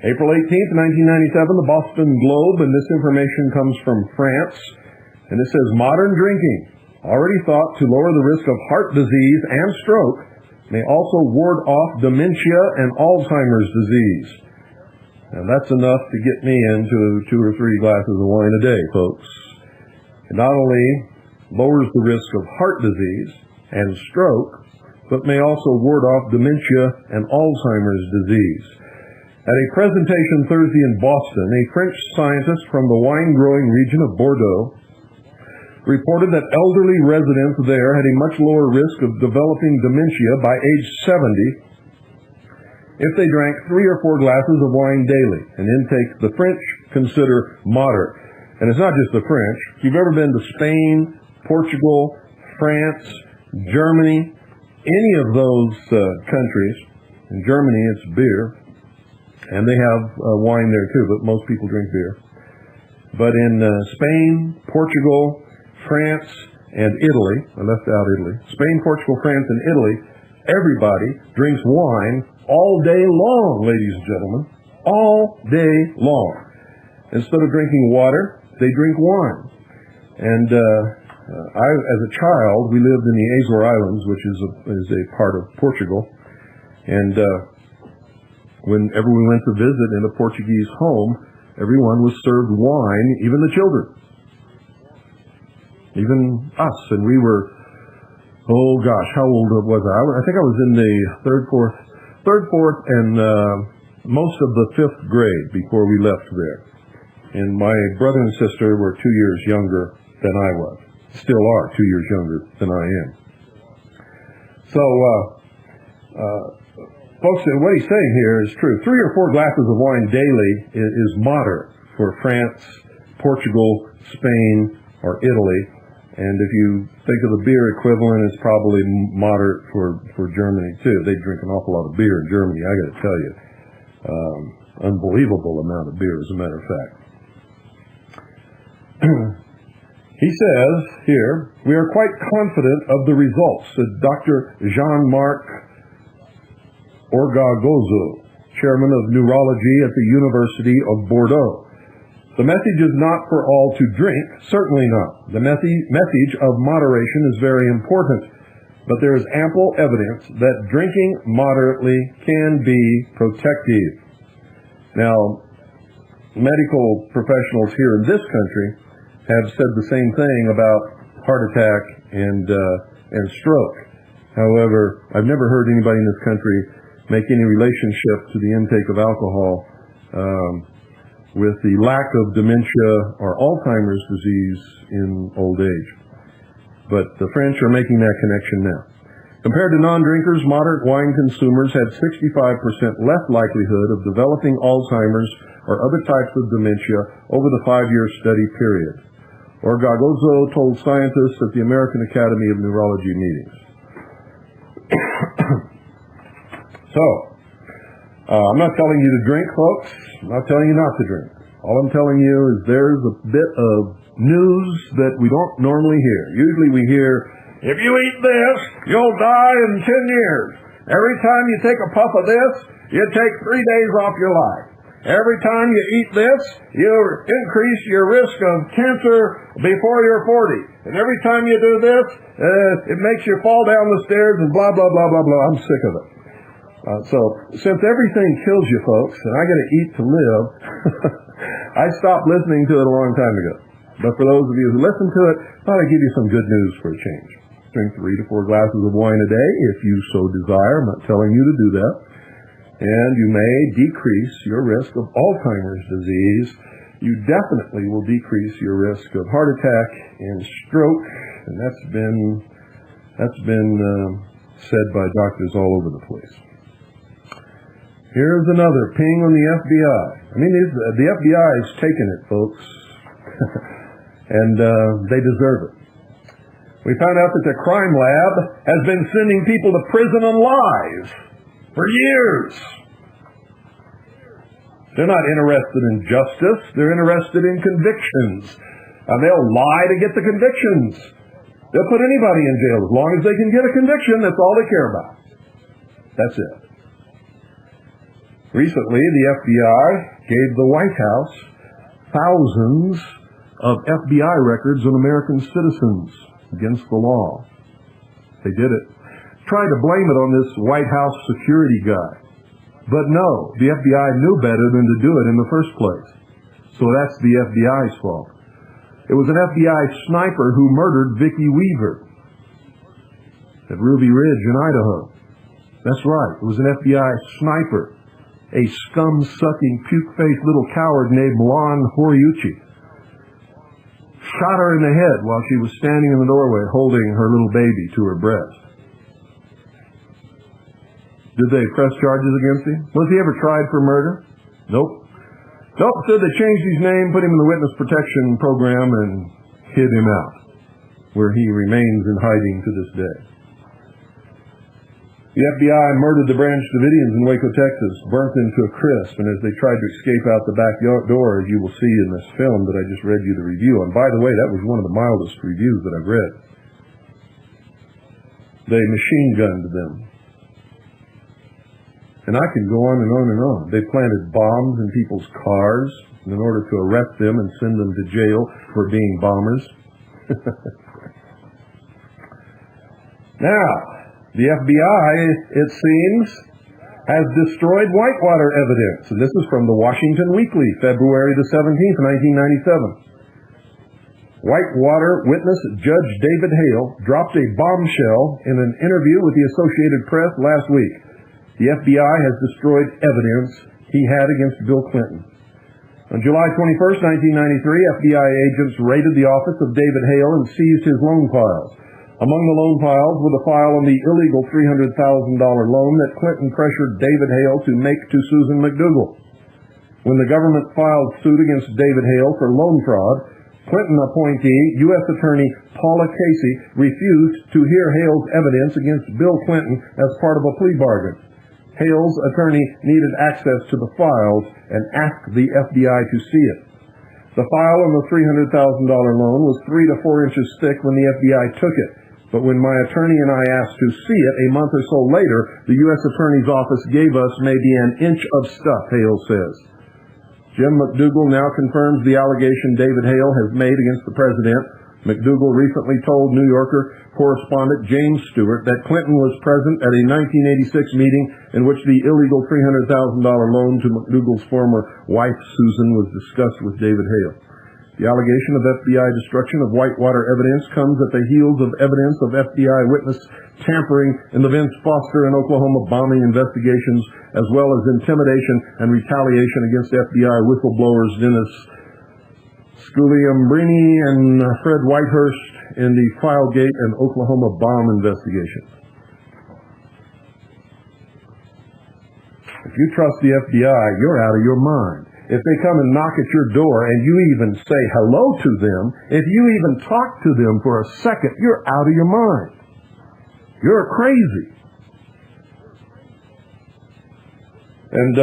[SPEAKER 1] April 18th, 1997, the Boston Globe, and this information comes from France. And it says, modern drinking already thought to lower the risk of heart disease and stroke, may also ward off dementia and Alzheimer's disease. And that's enough to get me into 2 or 3 glasses of wine a day, folks. It not only lowers the risk of heart disease and stroke, but may also ward off dementia and Alzheimer's disease. At a presentation Thursday in Boston, a French scientist from the wine-growing region of Bordeaux reported that elderly residents there had a much lower risk of developing dementia by age 70 if they drank 3 or 4 glasses of wine daily, an intake the French consider moderate. And it's not just the French. If you've ever been to Spain, Portugal, France, Germany, any of those countries, in Germany it's beer, and they have wine there too, but most people drink beer. But in Spain, Portugal, France, and Italy, I left out Italy, Spain, Portugal, France, and Italy, everybody drinks wine all day long, ladies and gentlemen, all day long. Instead of drinking water, they drink wine. And as a child, we lived in the Azores Islands, which is a part of Portugal, and whenever we went to visit in a Portuguese home, everyone was served wine, even the children. Even us, and we were, oh gosh, how old was I? I think I was in the third, fourth, and most of the 5th grade before we left there. And my brother and sister were 2 years younger than I was. Still are 2 years younger than I am. So, folks, what he's saying here is true. 3 or 4 glasses of wine daily is moderate for France, Portugal, Spain, or Italy. And if you think of the beer equivalent, it's probably moderate for Germany too. They drink an awful lot of beer in Germany, I got to tell you. Unbelievable amount of beer, as a matter of fact. He says here, we are quite confident of the results, said Dr. Jean-Marc Orgagozo, chairman of neurology at the University of Bordeaux. The message is not for all to drink, certainly not. The message of moderation is very important, but there is ample evidence that drinking moderately can be protective. Now, medical professionals here in this country have said the same thing about heart attack and stroke. However, I've never heard anybody in this country make any relationship to the intake of alcohol with the lack of dementia or Alzheimer's disease in old age. But the French are making that connection now. Compared to non-drinkers, moderate wine consumers had 65% less likelihood of developing Alzheimer's or other types of dementia over the 5-year study period. Orgagozo told scientists at the American Academy of Neurology meetings. I'm not telling you to drink, folks. I'm not telling you not to drink. All I'm telling you is there's a bit of news that we don't normally hear. Usually we hear, if you eat this, you'll die in 10 years. Every time you take a puff of this, you take 3 days off your life. Every time you eat this, you increase your risk of cancer before you're 40. And every time you do this, it makes you fall down the stairs and blah, blah, blah, blah, blah. I'm sick of it. So since everything kills you, folks, and I got to eat to live, I stopped listening to it a long time ago. But for those of you who listen to it, I thought I'd give you some good news for a change. Drink 3 to 4 glasses of wine a day if you so desire. I'm not telling you to do that. And you may decrease your risk of Alzheimer's disease. You definitely will decrease your risk of heart attack and stroke. And that's been said by doctors all over the place. Here's another ping on the FBI. I mean, the FBI is taking it, folks. And they deserve it. We found out that the crime lab has been sending people to prison on lies for years. They're not interested in justice. They're interested in convictions. And they'll lie to get the convictions. They'll put anybody in jail as long as they can get a conviction. That's all they care about. That's it. Recently, the FBI gave the White House thousands of FBI records on American citizens. against the law. They did it. Tried to blame it on this White House security guy. But no, the FBI knew better than to do it in the first place. So that's the FBI's fault. It was an FBI sniper who murdered Vicki Weaver at Ruby Ridge in Idaho. That's right, it was an FBI sniper, a scum-sucking, puke-faced little coward named Lon Horiuchi. Shot her in the head while she was standing in the doorway holding her little baby to her breast. Did they press charges against him? Was he ever tried for murder? Nope. Nope, said they changed his name, put him in the witness protection program, and hid him out, where he remains in hiding to this day. The FBI murdered the Branch Davidians in Waco, Texas, burnt them to a crisp, and as they tried to escape out the back door, as you will see in this film that I just read you the review on. By the way, that was one of the mildest reviews that I've read. They machine gunned them. And I can go on and on and on. They planted bombs in people's cars in order to arrest them and send them to jail for being bombers. Now, the FBI, it seems, has destroyed whitewater evidence. And this is from the Washington Weekly, February the 17th, 1997. Whitewater witness Judge David Hale dropped a bombshell in an interview with the Associated Press last week. The FBI has destroyed evidence he had against Bill Clinton. On July 21st, 1993, FBI agents raided the office of David Hale and seized his loan files. Among the loan files was a file on the illegal $300,000 loan that Clinton pressured David Hale to make to Susan McDougal. When the government filed suit against David Hale for loan fraud, Clinton appointee U.S. Attorney Paula Casey refused to hear Hale's evidence against Bill Clinton as part of a plea bargain. Hale's attorney needed access to the files and asked the FBI to see it. The file on the $300,000 loan was 3 to 4 inches thick when the FBI took it. But when my attorney and I asked to see it a month or so later, the U.S. Attorney's Office gave us maybe an inch of stuff, Hale says. Jim McDougal now confirms the allegation David Hale has made against the president. McDougal recently told New Yorker correspondent James Stewart that Clinton was present at a 1986 meeting in which the illegal $300,000 loan to McDougal's former wife, Susan, was discussed with David Hale. The allegation of FBI destruction of whitewater evidence comes at the heels of evidence of FBI witness tampering in the Vince Foster and Oklahoma bombing investigations, as well as intimidation and retaliation against FBI whistleblowers Dennis Sculiambrini and Fred Whitehurst in the Filegate and Oklahoma bomb investigation. If you trust the FBI, you're out of your mind. If they come and knock at your door and you even say hello to them, if you even talk to them for a second, you're out of your mind. You're crazy. And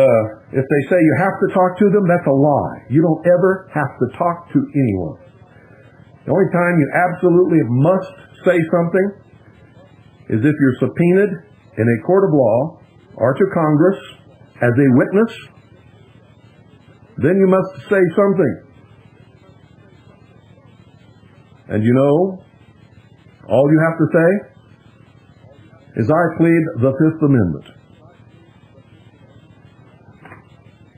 [SPEAKER 1] if they say you have to talk to them, that's a lie. You don't ever have to talk to anyone. The only time you absolutely must say something is if you're subpoenaed in a court of law or to Congress as a witness. Then you must say something. And you know, all you have to say is, I plead the Fifth Amendment.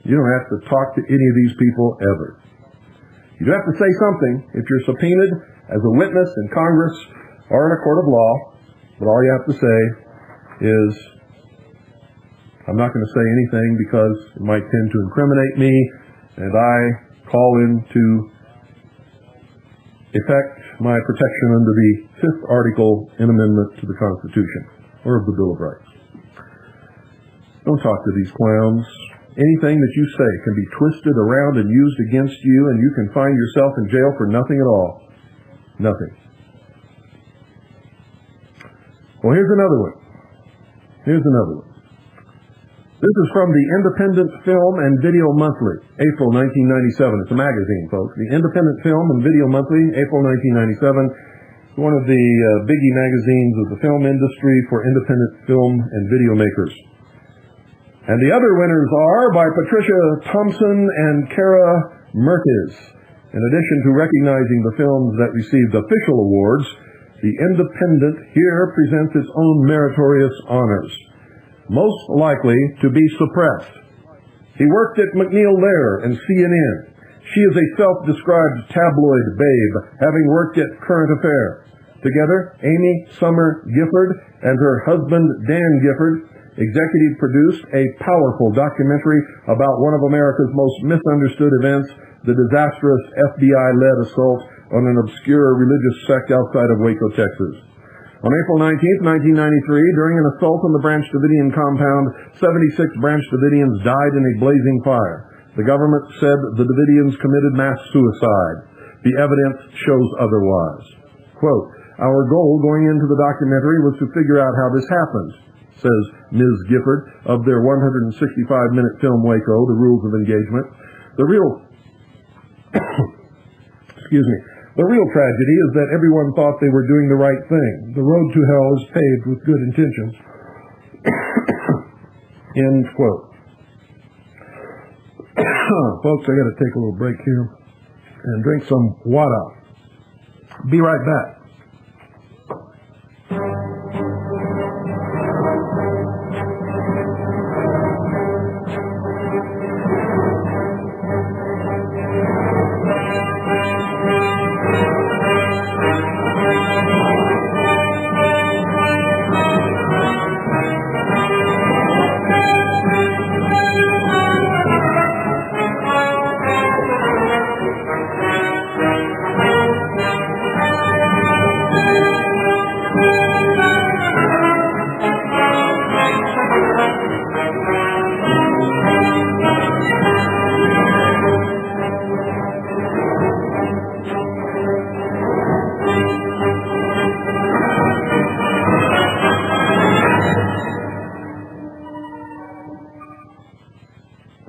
[SPEAKER 1] You don't have to talk to any of these people ever. You do have to say something if you're subpoenaed as a witness in Congress or in a court of law, but all you have to say is, I'm not going to say anything because it might tend to incriminate me, and I call into effect my protection under the Fifth Article in Amendment to the Constitution, or of the Bill of Rights. Don't talk to these clowns. Anything that you say can be twisted around and used against you, and you can find yourself in jail for nothing at all. Nothing. Well, here's another one. This is from the Independent Film and Video Monthly, April 1997. It's a magazine, folks. The Independent Film and Video Monthly, April 1997. One of the biggie magazines of the film industry for independent film and video makers. And the other winners are by Patricia Thompson and Kara Mertes. In addition to recognizing the films that received official awards, The Independent here presents its own meritorious honors, most likely to be suppressed. He worked at McNeil-Lehrer and CNN. She is a self-described tabloid babe, having worked at Current Affair. Together, Amy Summer Gifford and her husband Dan Gifford executive produced a powerful documentary about one of America's most misunderstood events, the disastrous FBI-led assault on an obscure religious sect outside of Waco, Texas. On April 19, 1993, during an assault on the Branch Davidian compound, 76 Branch Davidians died in a blazing fire. The government said the Davidians committed mass suicide. The evidence shows otherwise. Quote, "Our goal going into the documentary was to figure out how this happened," says Ms. Gifford of their 165-minute film Waco, The Rules of Engagement. The real The real tragedy is that everyone thought they were doing the right thing. The road to hell is paved with good intentions. End quote. Folks, I got to take a little break here and drink some water. Be right back.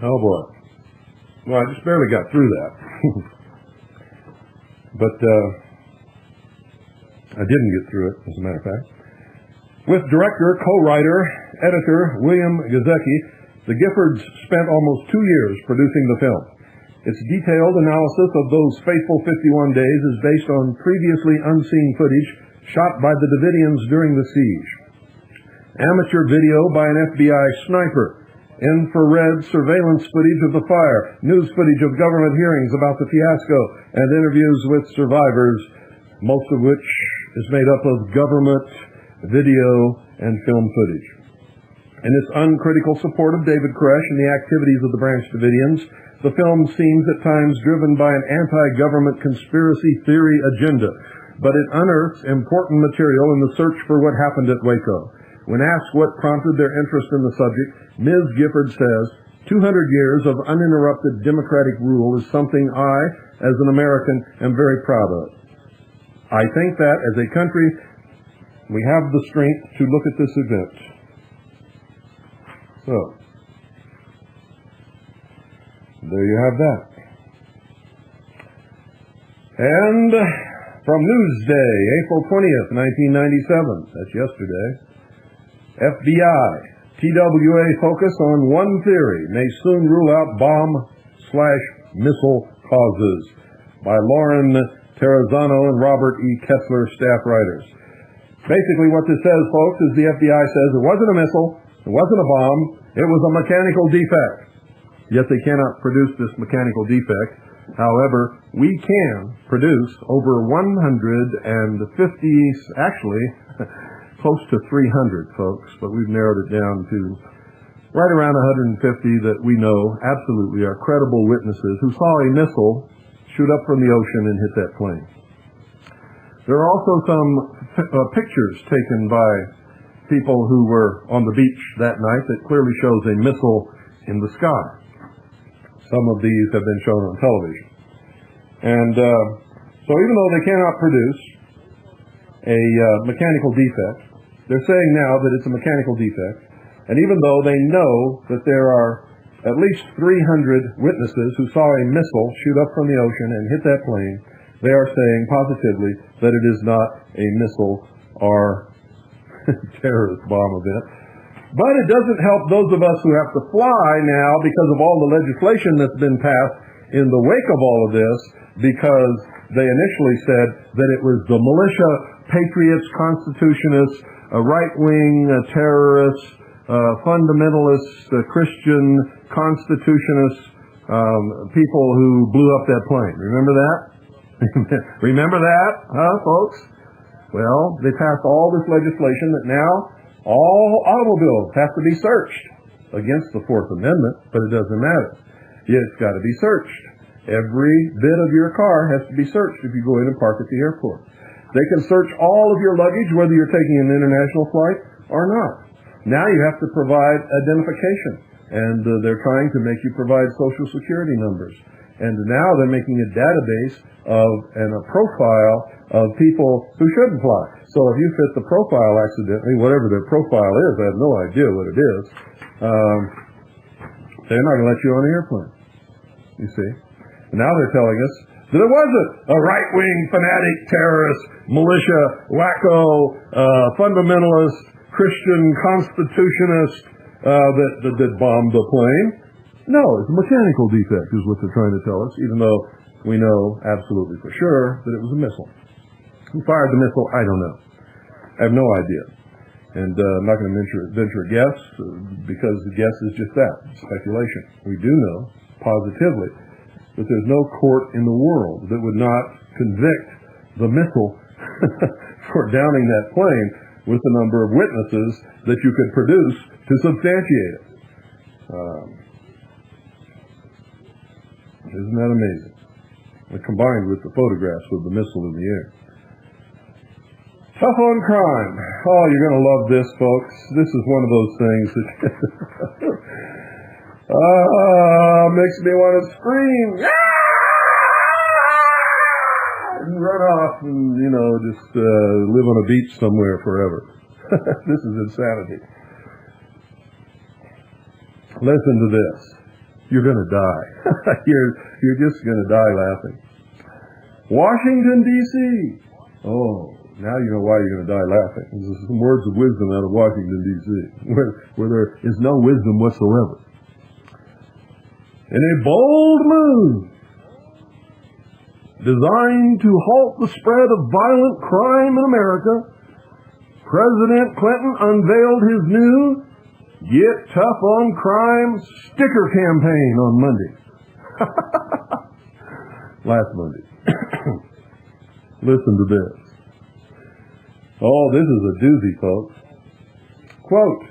[SPEAKER 1] Oh boy. Well, I just barely got through that. But I didn't get through it, as a matter of fact. With director, co-writer, editor William Gazecki, the Giffords spent almost 2 years producing the film. Its detailed analysis of those fateful 51 days is based on previously unseen footage shot by the Davidians during the siege. Amateur video by an FBI sniper, infrared surveillance footage of the fire, news footage of government hearings about the fiasco, and interviews with survivors, most of which is made up of government, video, and film footage. In its uncritical support of David Koresh and the activities of the Branch Davidians, the film seems at times driven by an anti-government conspiracy theory agenda, but it unearths important material in the search for what happened at Waco. When asked what prompted their interest in the subject, Ms. Gifford says, 200 years of uninterrupted democratic rule is something I, as an American, am very proud of. I think that, as a country, we have the strength to look at this event. So, there you have that. And from Newsday, April 20th, 1997, that's yesterday, FBI, TWA focus on one theory may soon rule out bomb/missile causes, by Lauren Terrazzano and Robert E. Kessler, staff writers. Basically what this says, folks, is the FBI says it wasn't a missile, it wasn't a bomb, it was a mechanical defect. Yet they cannot produce this mechanical defect. However, we can produce over 150, actually, close to 300, folks, but we've narrowed it down to right around 150 that we know absolutely are credible witnesses who saw a missile shoot up from the ocean and hit that plane. There are also some pictures taken by people who were on the beach that night that clearly shows a missile in the sky. Some of these have been shown on television. And so even though they cannot produce a mechanical defect, they're saying now that it's a mechanical defect. And even though they know that there are at least 300 witnesses who saw a missile shoot up from the ocean and hit that plane, they are saying positively that it is not a missile or terrorist bomb event. But it doesn't help those of us who have to fly now because of all the legislation that's been passed in the wake of all of this, because they initially said that it was the militia patriots, constitutionists, right-wing terrorists, fundamentalists, Christian constitutionists, people who blew up that plane. Remember that? Remember that, folks? Well, they passed all this legislation that now all automobiles have to be searched against the Fourth Amendment, but it doesn't matter. It's got to be searched. Every bit of your car has to be searched if you go in and park at the airport. They can search all of your luggage, whether you're taking an international flight or not. Now you have to provide identification, and they're trying to make you provide Social Security numbers. And now they're making a database and a profile of people who shouldn't fly. So if you fit the profile accidentally, whatever their profile is, I have no idea what it is, they're not going to let you on the airplane. You see? And now they're telling us that it wasn't a right-wing fanatic terrorist, militia, Waco, fundamentalist, Christian constitutionist that bombed the plane. No, it's a mechanical defect is what they're trying to tell us, even though we know absolutely for sure that it was a missile. Who fired the missile? I don't know. I have no idea. And I'm not going to venture a guess, because the guess is just that, speculation. We do know, positively, that there's no court in the world that would not convict the missile for downing that plane with the number of witnesses that you could produce to substantiate it. Isn't that amazing? Combined with the photographs of the missile in the air. Tough on crime. Oh, you're going to love this, folks. This is one of those things that makes me want to scream. And run off and, just live on a beach somewhere forever. This is insanity. Listen to this. You're going to die. You're just going to die laughing. Washington, D.C. Oh, now you know why you're going to die laughing. There's some words of wisdom out of Washington, D.C., where there is no wisdom whatsoever. In a bold move designed to halt the spread of violent crime in America, President Clinton unveiled his new Get Tough on Crime sticker campaign on Monday. Last Monday. Listen to this. Oh, this is a doozy, folks. Quote,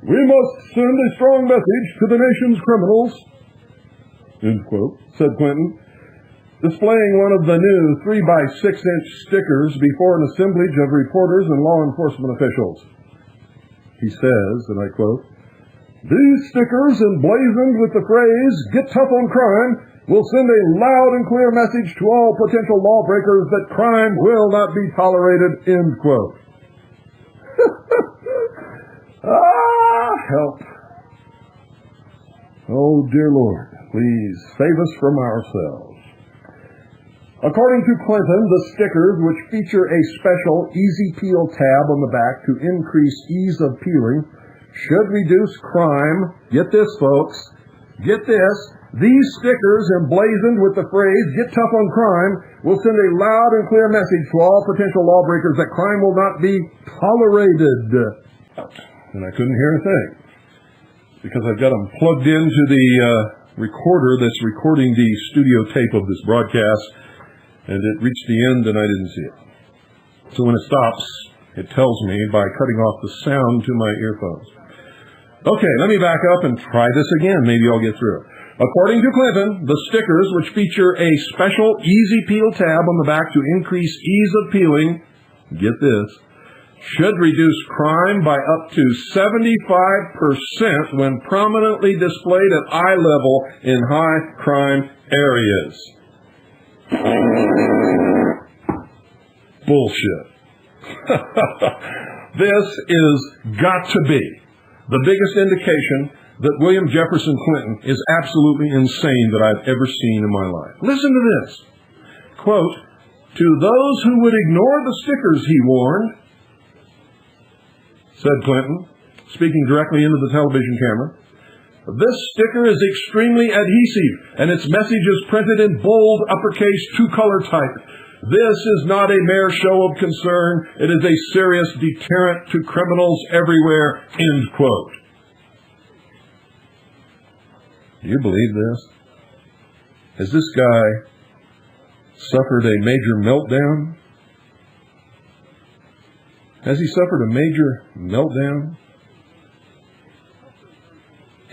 [SPEAKER 1] "We must send a strong message to the nation's criminals," end quote, said Clinton, displaying one of the new 3x6-inch stickers before an assemblage of reporters and law enforcement officials. He says, and I quote, "These stickers emblazoned with the phrase, 'Get tough on crime,' will send a loud and clear message to all potential lawbreakers that crime will not be tolerated," end quote. Help. Oh, dear Lord, please save us from ourselves. According to Clinton, the stickers, which feature a special easy peel tab on the back to increase ease of peeling, should reduce crime. Get this, folks. Get this. These stickers, emblazoned with the phrase, "Get tough on crime," will send a loud and clear message to all potential lawbreakers that crime will not be tolerated. And I couldn't hear a thing, because I've got them plugged into the recorder that's recording the studio tape of this broadcast, and it reached the end and I didn't see it. So when it stops, it tells me by cutting off the sound to my earphones. Okay, let me back up and try this again. Maybe I'll get through it. According to Clinton, the stickers, which feature a special easy peel tab on the back to increase ease of peeling, get this, should reduce crime by up to 75% when prominently displayed at eye level in high crime areas. Bullshit. This is got to be the biggest indication that William Jefferson Clinton is absolutely insane that I've ever seen in my life. Listen to this. Quote, "To those who would ignore the stickers," he warned, said Clinton, speaking directly into the television camera, "this sticker is extremely adhesive, and its message is printed in bold, uppercase, two-color type. This is not a mere show of concern. It is a serious deterrent to criminals everywhere, end quote. Do you believe this? Has this guy suffered a major meltdown? Has he suffered a major meltdown?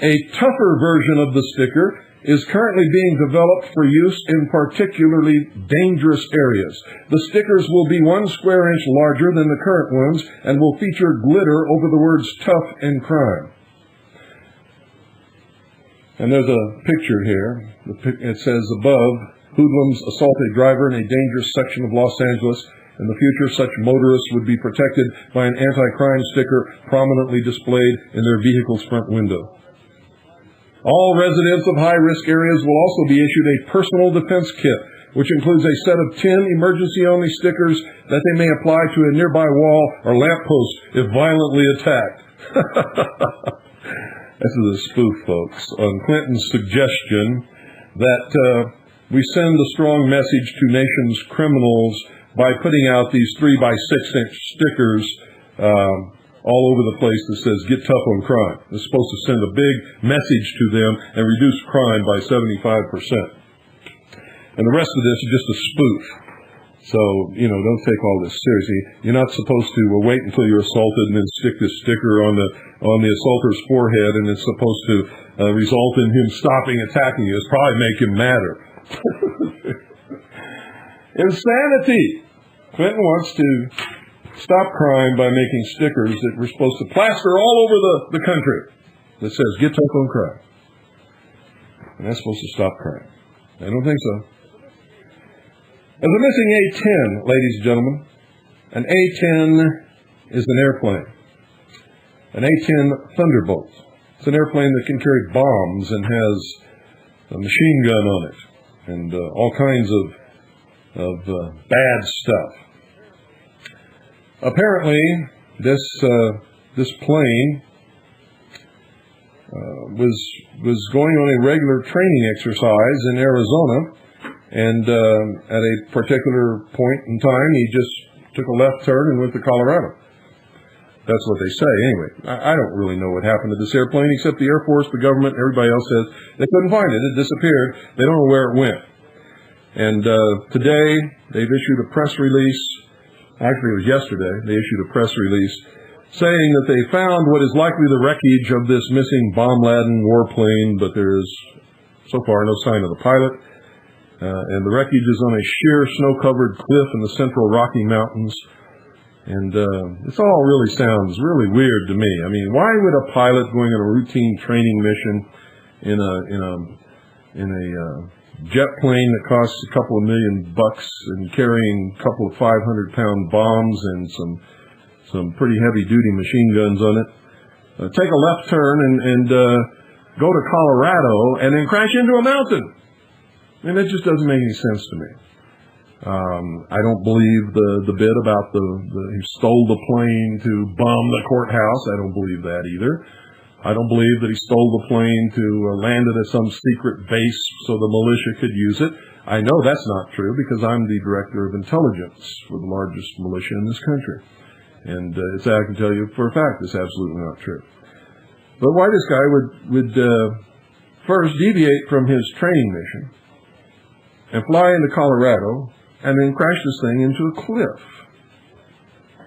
[SPEAKER 1] A tougher version of the sticker is currently being developed for use in particularly dangerous areas. The stickers will be 1 square inch larger than the current ones and will feature glitter over the words tough and crime. And there's a picture here. It says above, hoodlums assault a driver in a dangerous section of Los Angeles. In the future, such motorists would be protected by an anti-crime sticker prominently displayed in their vehicle's front window. All residents of high-risk areas will also be issued a personal defense kit, which includes a set of 10 emergency-only stickers that they may apply to a nearby wall or lamppost if violently attacked. This is a spoof, folks, on Clinton's suggestion that we send a strong message to nation's criminals by putting out these 3 by 6 inch stickers all over the place that says, get tough on crime. It's supposed to send a big message to them and reduce crime by 75%. And the rest of this is just a spoof. So, don't take all this seriously. You're not supposed to wait until you're assaulted and then stick this sticker on the assaulter's forehead, and it's supposed to result in him stopping attacking you. It's probably make him madder. Insanity! Clinton wants to stop crime by making stickers that we're supposed to plaster all over the country that says, get tough on crime. And that's supposed to stop crime. I don't think so. There's a missing A-10, ladies and gentlemen. An A-10 is an airplane. An A-10 Thunderbolt. It's an airplane that can carry bombs and has a machine gun on it and all kinds of bad stuff. Apparently, this plane was going on a regular training exercise in Arizona. And at a particular point in time, he just took a left turn and went to Colorado. That's what they say, anyway. I don't really know what happened to this airplane, except the Air Force, the government, everybody else says they couldn't find it. It disappeared. They don't know where it went. And today, they've issued a press release. Actually, it was yesterday. They issued a press release saying that they found what is likely the wreckage of this missing bomb-laden warplane, but there is, so far, no sign of the pilot. And the wreckage is on a sheer snow-covered cliff in the central Rocky Mountains. And this all really sounds really weird to me. I mean, why would a pilot going on a routine training mission in a jet plane that costs a couple of $1 million and carrying a couple of 500-pound bombs and some pretty heavy-duty machine guns on it, take a left turn and go to Colorado and then crash into a mountain? And it just doesn't make any sense to me. I don't believe the bit about he stole the plane to bomb the courthouse. I don't believe that either. I don't believe that he stole the plane to land it at some secret base so the militia could use it. I know that's not true because I'm the director of intelligence for the largest militia in this country. And I can tell you for a fact it's absolutely not true. But why this guy would first deviate from his training mission and fly into Colorado, and then crash this thing into a cliff.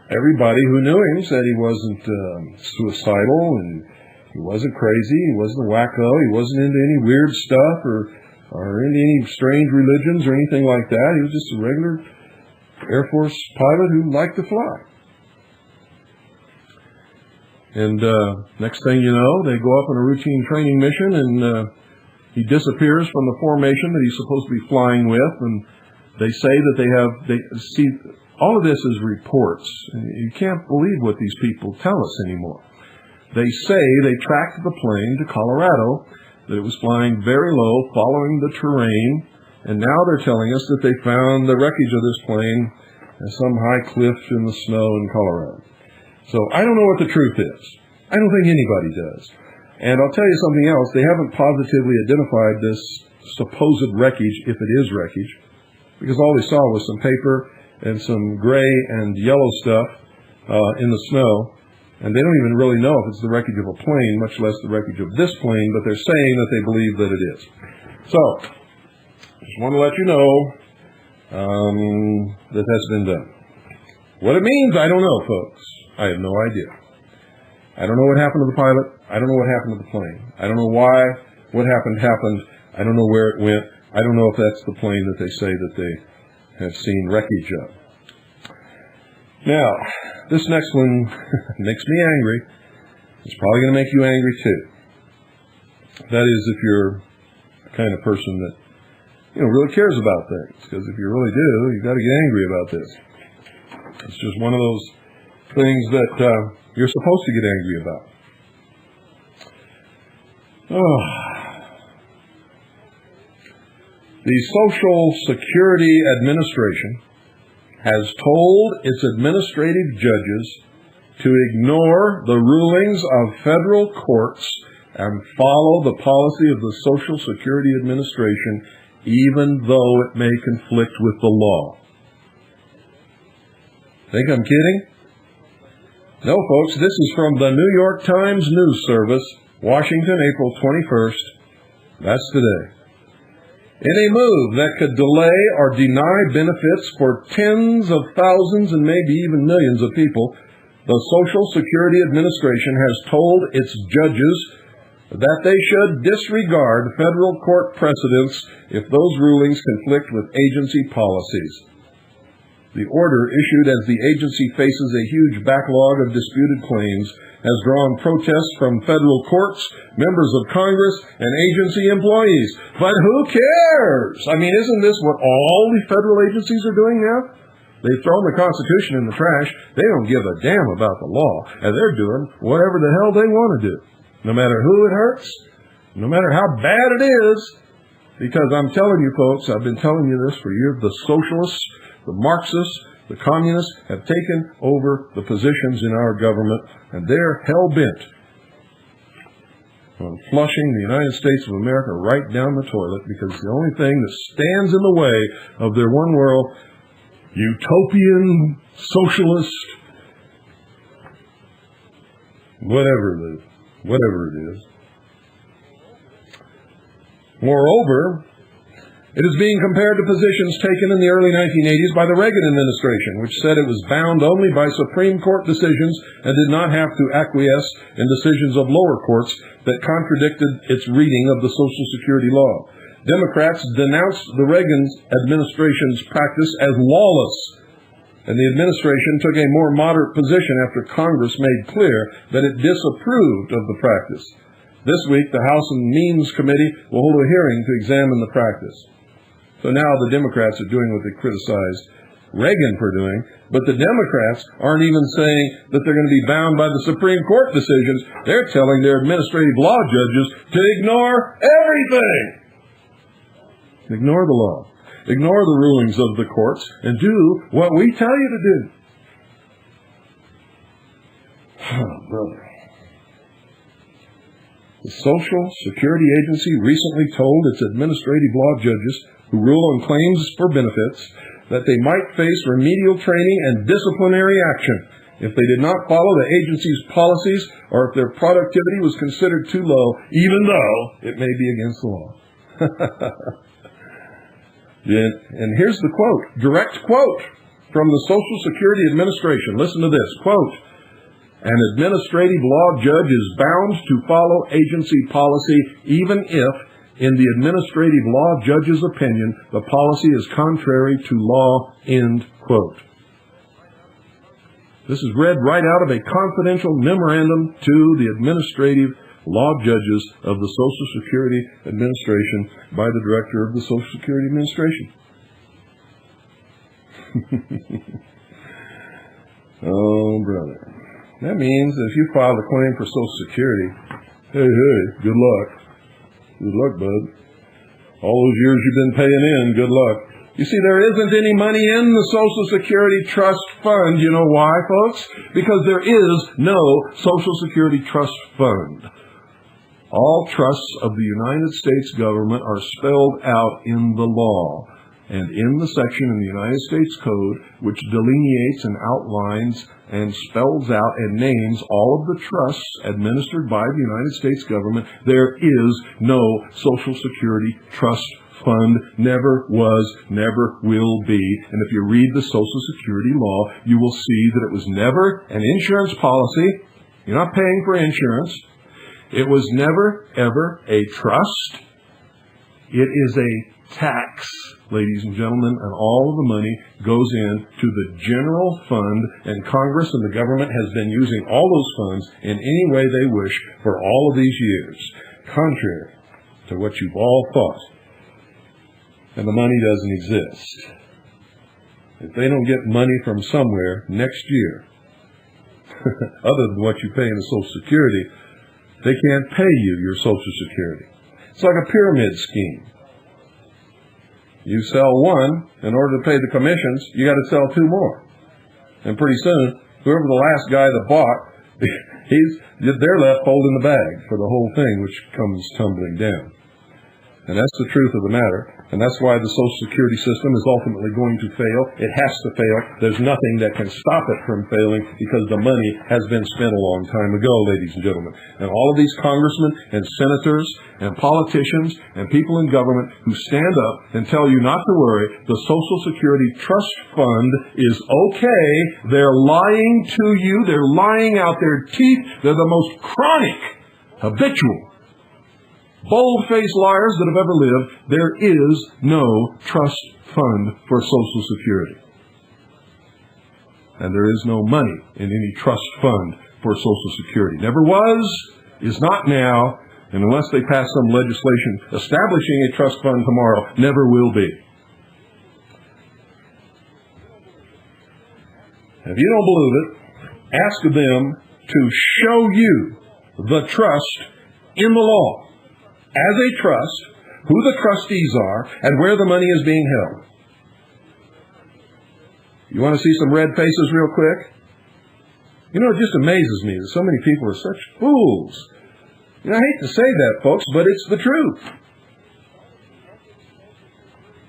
[SPEAKER 1] Everybody who knew him said he wasn't suicidal, and he wasn't crazy, he wasn't wacko, he wasn't into any weird stuff or into any strange religions or anything like that. He was just a regular Air Force pilot who liked to fly. And next thing you know, they go up on a routine training mission, and he disappears from the formation that he's supposed to be flying with, and they say that all of this is reports. You can't believe what these people tell us anymore. They say they tracked the plane to Colorado, that it was flying very low, following the terrain, and now they're telling us that they found the wreckage of this plane at some high cliff in the snow in Colorado. So I don't know what the truth is. I don't think anybody does. And I'll tell you something else. They haven't positively identified this supposed wreckage, if it is wreckage. because all they saw was some paper and some gray and yellow stuff in the snow. And they don't even really know if it's the wreckage of a plane, much less the wreckage of this plane, but they're saying that they believe that it is. So, just want to let you know that that's been done. What it means, I don't know, folks. I have no idea. I don't know what happened to the pilot. I don't know what happened to the plane. I don't know why what happened. I don't know where it went. I don't know if that's the plane that they say that they have seen wreckage of. Now, this next one makes me angry. It's probably going to make you angry too. That is, if you're the kind of person that really cares about things. Because if you really do, you've got to get angry about this. It's just one of those things that you're supposed to get angry about. The Social Security Administration has told its administrative judges to ignore the rulings of federal courts and follow the policy of the Social Security Administration, even though it may conflict with the law. Think I'm kidding? No, folks, this is from the New York Times News Service, Washington, April 21st. That's today. In a move that could delay or deny benefits for tens of thousands and maybe even millions of people, the Social Security Administration has told its judges that they should disregard federal court precedents if those rulings conflict with agency policies. The order, issued as the agency faces a huge backlog of disputed claims, has drawn protests from federal courts, members of Congress, and agency employees. But who cares? I mean, isn't this what all the federal agencies are doing now? They've thrown the Constitution in the trash. They don't give a damn about the law, and they're doing whatever the hell they want to do, no matter who it hurts, no matter how bad it is. Because I'm telling you, folks, I've been telling you this for years, the socialists, the Marxists, the communists have taken over the positions in our government, and they're hell-bent on flushing the United States of America right down the toilet, because the only thing that stands in the way of their one world, utopian, socialist, whatever it is. Moreover, it is being compared to positions taken in the early 1980s by the Reagan administration, which said it was bound only by Supreme Court decisions and did not have to acquiesce in decisions of lower courts that contradicted its reading of the Social Security law. Democrats denounced the Reagan administration's practice as lawless, and the administration took a more moderate position after Congress made clear that it disapproved of the practice. This week, the House and Means Committee will hold a hearing to examine the practice. So now the Democrats are doing what they criticized Reagan for doing, but the Democrats aren't even saying that they're going to be bound by the Supreme Court decisions. They're telling their administrative law judges to ignore everything. Ignore the law. Ignore the rulings of the courts and do what we tell you to do. Oh, brother. The Social Security Agency recently told its administrative law judges who rule on claims for benefits that they might face remedial training and disciplinary action if they did not follow the agency's policies or if their productivity was considered too low, even though it may be against the law. And here's the quote, direct quote from the Social Security Administration. Listen to this, quote, "An administrative law judge is bound to follow agency policy even if, in the administrative law judge's opinion, the policy is contrary to law," end quote. This is read right out of a confidential memorandum to the administrative law judges of the Social Security Administration by the director of the Social Security Administration. Oh, brother. That means that if you filed a claim for Social Security, hey, good luck. Good luck, bud. All those years you've been paying in, good luck. You see, there isn't any money in the Social Security Trust Fund. You know why, folks? Because there is no Social Security Trust Fund. All trusts of the United States government are spelled out in the law. And in the section in the United States Code which delineates and outlines and spells out and names all of the trusts administered by the United States government, there is no Social Security trust fund, never was, never will be. And if you read the Social Security law, you will see that it was never an insurance policy. You're not paying for insurance. It was never, ever a trust. It is a tax, ladies and gentlemen, and all of the money goes in to the general fund, and Congress and the government has been using all those funds in any way they wish for all of these years, contrary to what you've all thought. And the money doesn't exist. If they don't get money from somewhere next year, other than what you pay in the Social Security, they can't pay you your Social Security. It's like a pyramid scheme. You sell one, in order to pay the commissions, you got to sell two more. And pretty soon, whoever the last guy that bought, they're left holding the bag for the whole thing, which comes tumbling down. And that's the truth of the matter. And that's why the Social Security system is ultimately going to fail. It has to fail. There's nothing that can stop it from failing because the money has been spent a long time ago, ladies and gentlemen. And all of these congressmen and senators and politicians and people in government who stand up and tell you not to worry, the Social Security Trust Fund is okay. They're lying to you. They're lying out their teeth. They're the most chronic, habitual, bold-faced liars that have ever lived. There is no trust fund for Social Security. And there is no money in any trust fund for Social Security. Never was, is not now, and unless they pass some legislation establishing a trust fund tomorrow, never will be. If you don't believe it, ask them to show you the trust in the law as a trust, who the trustees are, and where the money is being held. You want to see some red faces real quick? You know, it just amazes me that so many people are such fools. You know, I hate to say that, folks, but it's the truth.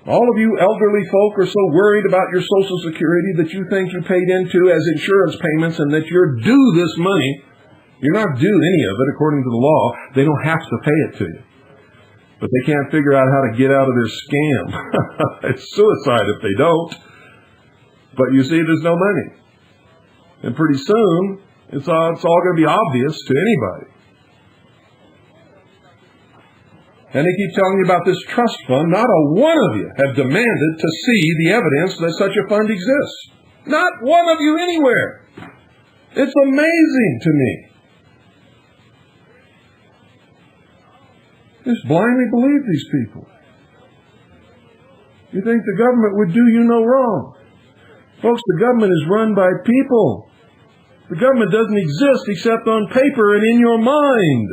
[SPEAKER 1] All of you elderly folk are so worried about your Social Security that you think you paid into as insurance payments and that you're due this money. You're not due any of it according to the law. They don't have to pay it to you. But they can't figure out how to get out of their scam. It's suicide if they don't. But you see, there's no money. And pretty soon, it's all going to be obvious to anybody. And they keep telling you about this trust fund. Not a one of you have demanded to see the evidence that such a fund exists. Not one of you anywhere. It's amazing to me. Just blindly believe these people. You think the government would do you no wrong. Folks, the government is run by people. The government doesn't exist except on paper and in your mind.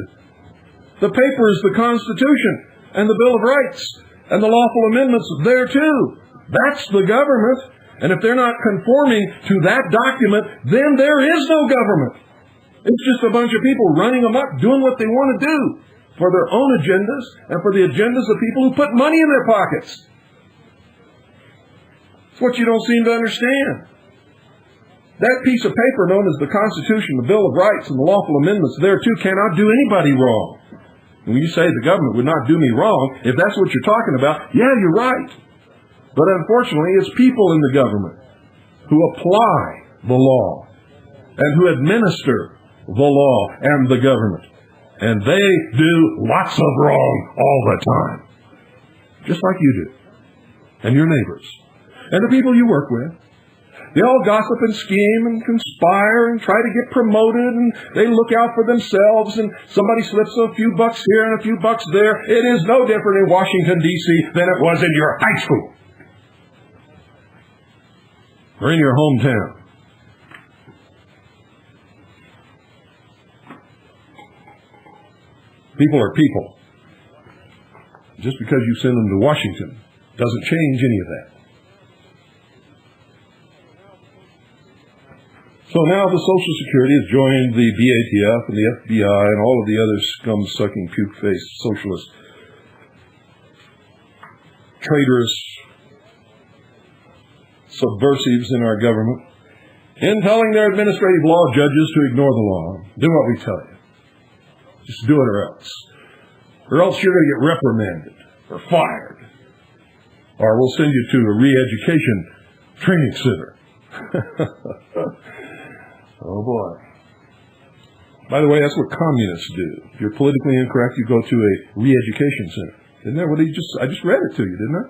[SPEAKER 1] The paper is the Constitution and the Bill of Rights and the lawful amendments there too. That's the government. And if they're not conforming to that document, then there is no government. It's just a bunch of people running amok, doing what they want to do for their own agendas and for the agendas of people who put money in their pockets. It's what you don't seem to understand. That piece of paper known as the Constitution, the Bill of Rights, and the lawful amendments there too cannot do anybody wrong. And when you say the government would not do me wrong, if that's what you're talking about, yeah, you're right. But unfortunately, it's people in the government who apply the law and who administer the law and the government. And they do lots of wrong all the time. Just like you do. And your neighbors. And the people you work with. They all gossip and scheme and conspire and try to get promoted, and they look out for themselves, and somebody slips a few bucks here and a few bucks there. It is no different in Washington, D.C. than it was in your high school. Or in your hometown. People are people. Just because you send them to Washington doesn't change any of that. So now the Social Security has joined the BATF and the FBI and all of the other scum-sucking, puke-faced, socialist, traitorous subversives in our government in telling their administrative law judges to ignore the law. Do what we tell you. Just do it or else. Or else you're going to get reprimanded or fired. Or we'll send you to a re-education training center. Oh boy. By the way, that's what communists do. If you're politically incorrect, you go to a re-education center. Isn't that what I just read it to you, didn't I?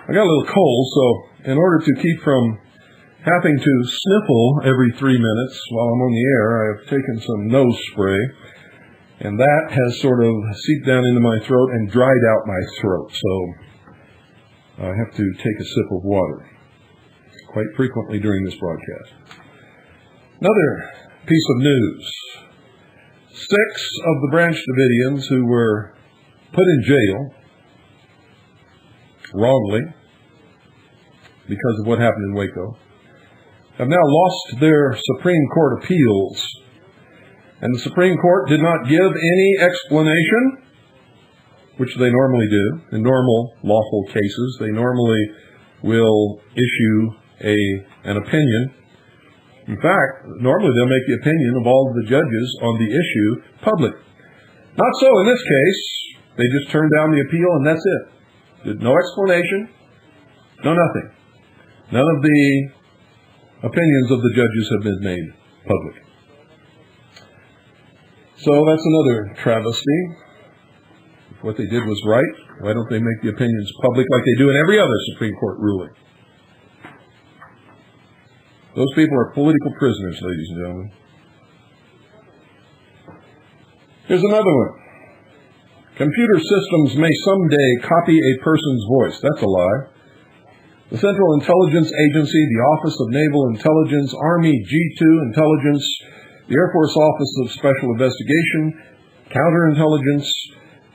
[SPEAKER 1] I got a little cold, so in order to keep from having to sniffle every 3 minutes while I'm on the air, I have taken some nose spray, and that has sort of seeped down into my throat and dried out my throat, so I have to take a sip of water quite frequently during this broadcast. Another piece of news. 6 of the Branch Davidians who were put in jail wrongly because of what happened in Waco have now lost their Supreme Court appeals. And the Supreme Court did not give any explanation, which they normally do. In normal lawful cases, they normally will issue an opinion. In fact, normally they'll make the opinion of all of the judges on the issue public. Not so in this case. They just turned down the appeal and that's it. No explanation, no nothing. None of the opinions of the judges have been made public. So that's another travesty. If what they did was right, why don't they make the opinions public like they do in every other Supreme Court ruling? Those people are political prisoners, ladies and gentlemen. Here's another one. Computer systems may someday copy a person's voice. That's a lie. The Central Intelligence Agency, the Office of Naval Intelligence, Army G2 Intelligence, the Air Force Office of Special Investigation, Counterintelligence,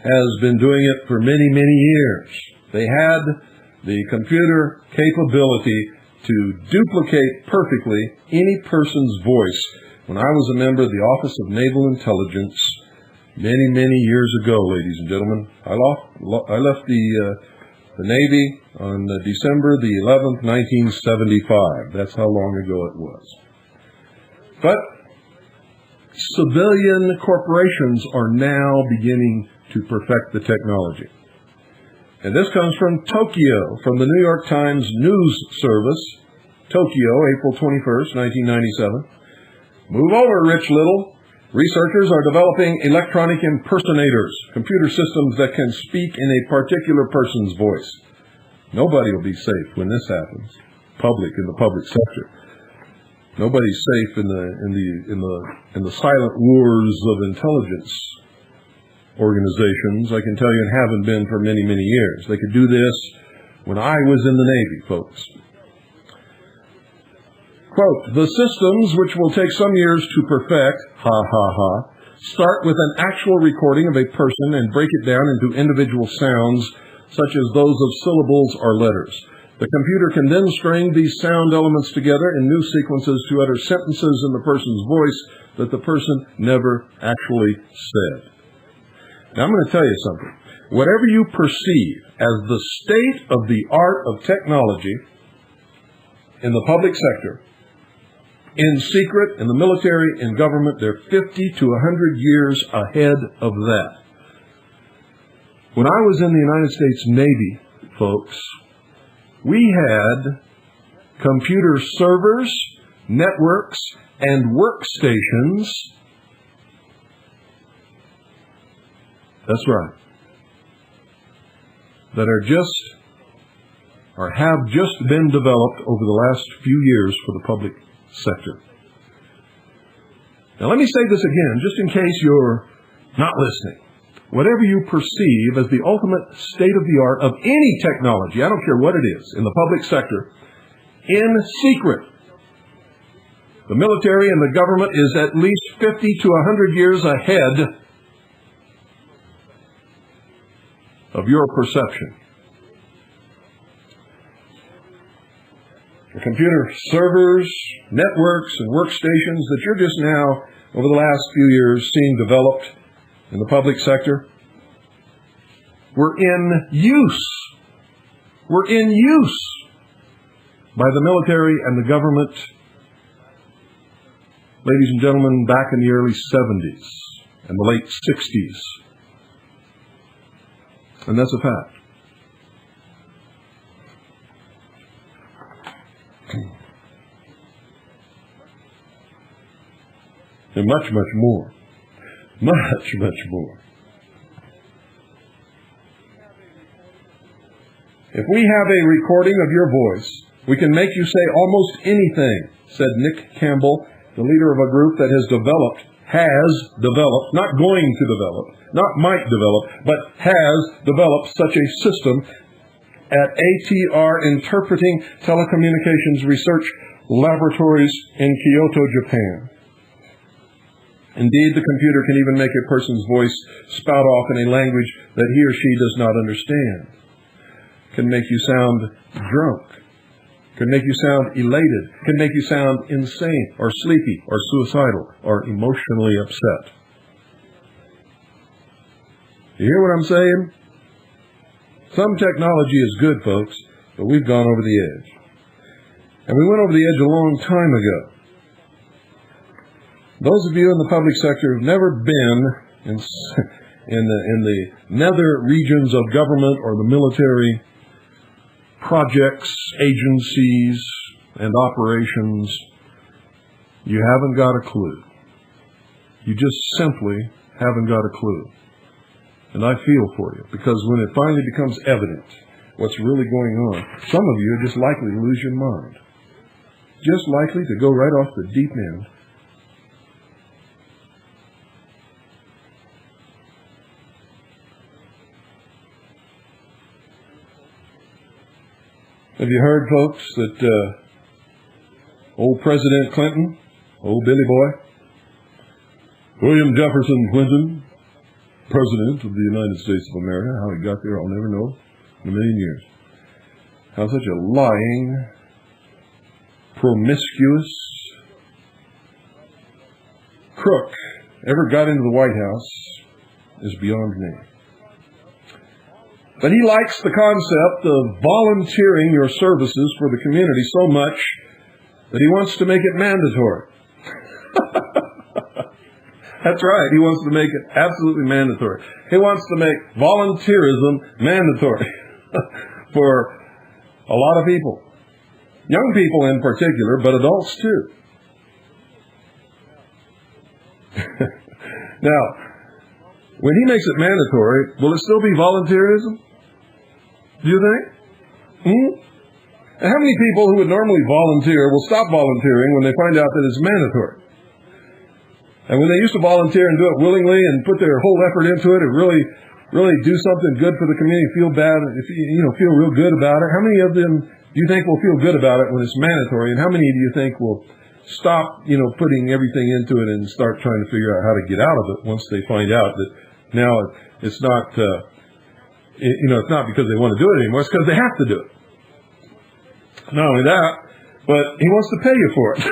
[SPEAKER 1] has been doing it for many, many years. They had the computer capability to duplicate perfectly any person's voice. When I was a member of the Office of Naval Intelligence many, many years ago, ladies and gentlemen, I left the Navy on December the 11th, 1975. That's how long ago it was. But civilian corporations are now beginning to perfect the technology. And this comes from Tokyo, from the New York Times News Service. Tokyo, April 21st, 1997. Move over, Rich Little. Researchers are developing electronic impersonators, computer systems that can speak in a particular person's voice. Nobody will be safe when this happens. In the public sector. Nobody's safe in the silent wars of intelligence organizations. I can tell you, and haven't been for many, many years. They could do this when I was in the Navy, folks. Quote, the systems, which will take some years to perfect, start with an actual recording of a person and break it down into individual sounds, such as those of syllables or letters. The computer can then string these sound elements together in new sequences to utter sentences in the person's voice that the person never actually said. Now, I'm going to tell you something. Whatever you perceive as the state of the art of technology in the public sector, in secret, in the military, in government, they're 50 to 100 years ahead of that. When I was in the United States Navy, folks, we had computer servers, networks, and workstations. That's right. That have just been developed over the last few years for the public sector. Now let me say this again, just in case you're not listening. Whatever you perceive as the ultimate state-of-the-art of any technology, I don't care what it is, in the public sector, in secret, the military and the government is at least 50 to 100 years ahead of your perception. The computer servers, networks, and workstations that you're just now, over the last few years, seeing developed in the public sector, were in use. Were in use by the military and the government, ladies and gentlemen, back in the early 70s and the late 60s. And that's a fact. And much, much more. Much, much more. If we have a recording of your voice, we can make you say almost anything, said Nick Campbell, the leader of a group that has developed, not going to develop, not might develop, but has developed such a system at ATR Interpreting Telecommunications Research Laboratories in Kyoto, Japan. Indeed, the computer can even make a person's voice spout off in a language that he or she does not understand. Can make you sound drunk. Can make you sound elated. Can make you sound insane or sleepy or suicidal or emotionally upset. You hear what I'm saying? Some technology is good, folks, but we've gone over the edge. And we went over the edge a long time ago. Those of you in the public sector who've never been in the nether regions of government or the military projects, agencies, and operations, you haven't got a clue. You just simply haven't got a clue. And I feel for you, because when it finally becomes evident what's really going on, some of you are just likely to lose your mind. Just likely to go right off the deep end. Have you heard, folks, that old President Clinton, old Billy Boy, William Jefferson Clinton, President of the United States of America, how he got there I'll never know in a million years. How such a lying, promiscuous crook ever got into the White House is beyond me. But he likes the concept of volunteering your services for the community so much that he wants to make it mandatory. That's right. He wants to make it absolutely mandatory. He wants to make volunteerism mandatory for a lot of people. Young people in particular, but adults too. Now, when he makes it mandatory, will it still be volunteerism? Do you think? And how many people who would normally volunteer will stop volunteering when they find out that it's mandatory? And when they used to volunteer and do it willingly and put their whole effort into it and really do something good for the community, feel real good about it, how many of them do you think will feel good about it when it's mandatory? And how many do you think will stop, putting everything into it and start trying to figure out how to get out of it once they find out that now it's not, it's not because they want to do it anymore, it's because they have to do it. Not only that, but he wants to pay you for it.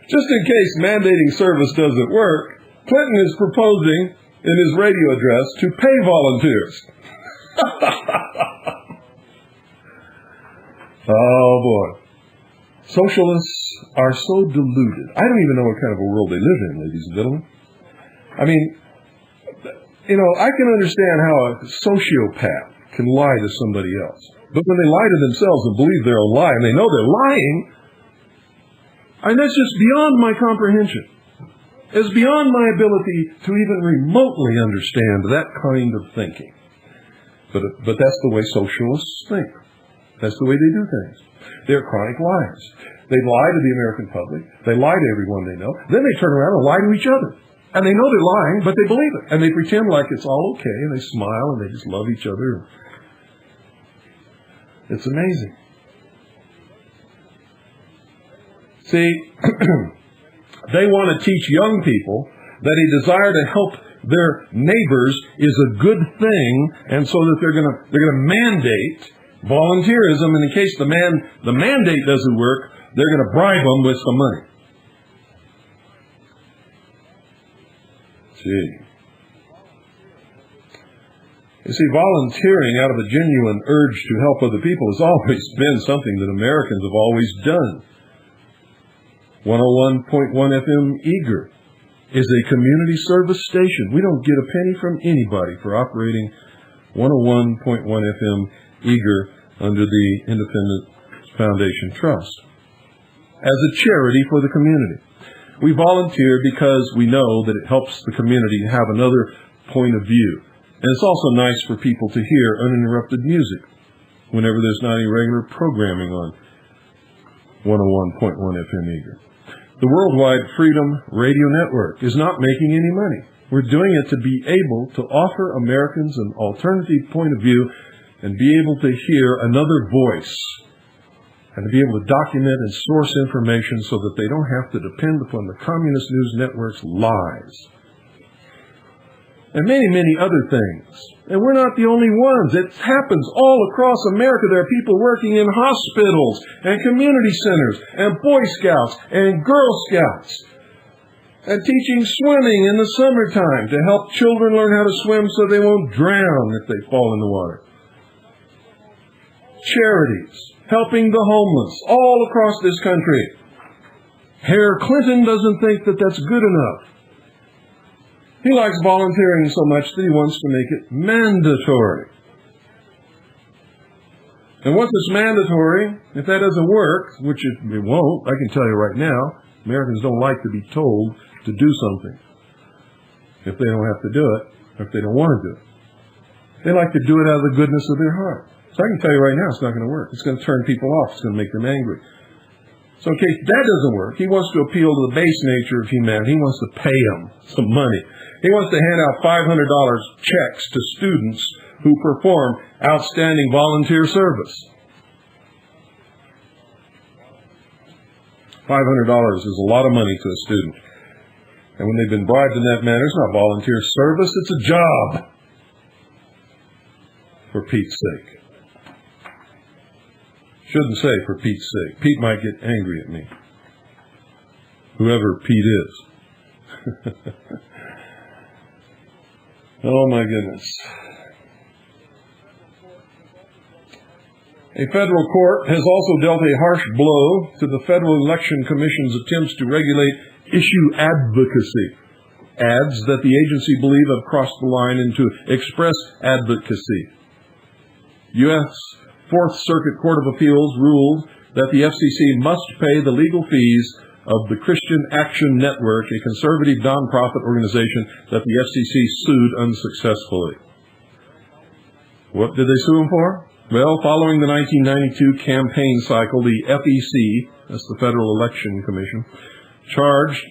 [SPEAKER 1] Just in case mandating service doesn't work, Clinton is proposing in his radio address to pay volunteers. Oh boy. Socialists are so deluded. I don't even know what kind of a world they live in, ladies and gentlemen. I mean, I can understand how a sociopath can lie to somebody else. But when they lie to themselves and believe their own lie, and they know they're lying, that's just beyond my comprehension. It's beyond my ability to even remotely understand that kind of thinking. But that's the way socialists think. That's the way they do things. They're chronic liars. They lie to the American public. They lie to everyone they know. Then they turn around and lie to each other. And they know they're lying, but they believe it. And they pretend like it's all okay, and they smile, and they just love each other. It's amazing. See, they want to teach young people that a desire to help their neighbors is a good thing, and so that they're going to mandate volunteerism, and in case the mandate doesn't work, they're going to bribe them with some money. Gee. You see, volunteering out of a genuine urge to help other people has always been something that Americans have always done. 101.1 FM Eager is a community service station. We don't get a penny from anybody for operating 101.1 FM Eager under the Independent Foundation Trust as a charity for the community. We volunteer because we know that it helps the community to have another point of view. And it's also nice for people to hear uninterrupted music whenever there's not any regular programming on 101.1 FM Eager. The Worldwide Freedom Radio Network is not making any money. We're doing it to be able to offer Americans an alternative point of view and be able to hear another voice and to be able to document and source information so that they don't have to depend upon the communist news network's lies. And many, many other things. And we're not the only ones. It happens all across America. There are people working in hospitals and community centers and Boy Scouts and Girl Scouts and teaching swimming in the summertime to help children learn how to swim so they won't drown if they fall in the water. Charities helping the homeless all across this country. Herr Clinton doesn't think that that's good enough. He likes volunteering so much that he wants to make it mandatory. And once it's mandatory, if that doesn't work, which it won't, I can tell you right now, Americans don't like to be told to do something if they don't have to do it, or if they don't want to do it. They like to do it out of the goodness of their heart. So I can tell you right now, it's not going to work. It's going to turn people off. It's going to make them angry. So in case that doesn't work, he wants to appeal to the base nature of humanity. He wants to pay them some money. He wants to hand out $500 checks to students who perform outstanding volunteer service. $500 is a lot of money to a student. And when they've been bribed in that manner, it's not volunteer service, it's a job. For Pete's sake. Shouldn't say for Pete's sake. Pete might get angry at me. Whoever Pete is. Oh my goodness. A federal court has also dealt a harsh blow to the Federal Election Commission's attempts to regulate issue advocacy. Ads that the agency believe have crossed the line into express advocacy. U.S. Fourth Circuit Court of Appeals ruled that the FCC must pay the legal fees of the Christian Action Network, a conservative nonprofit organization that the FCC sued unsuccessfully. What did they sue them for? Well, following the 1992 campaign cycle, the FEC, that's the Federal Election Commission, charged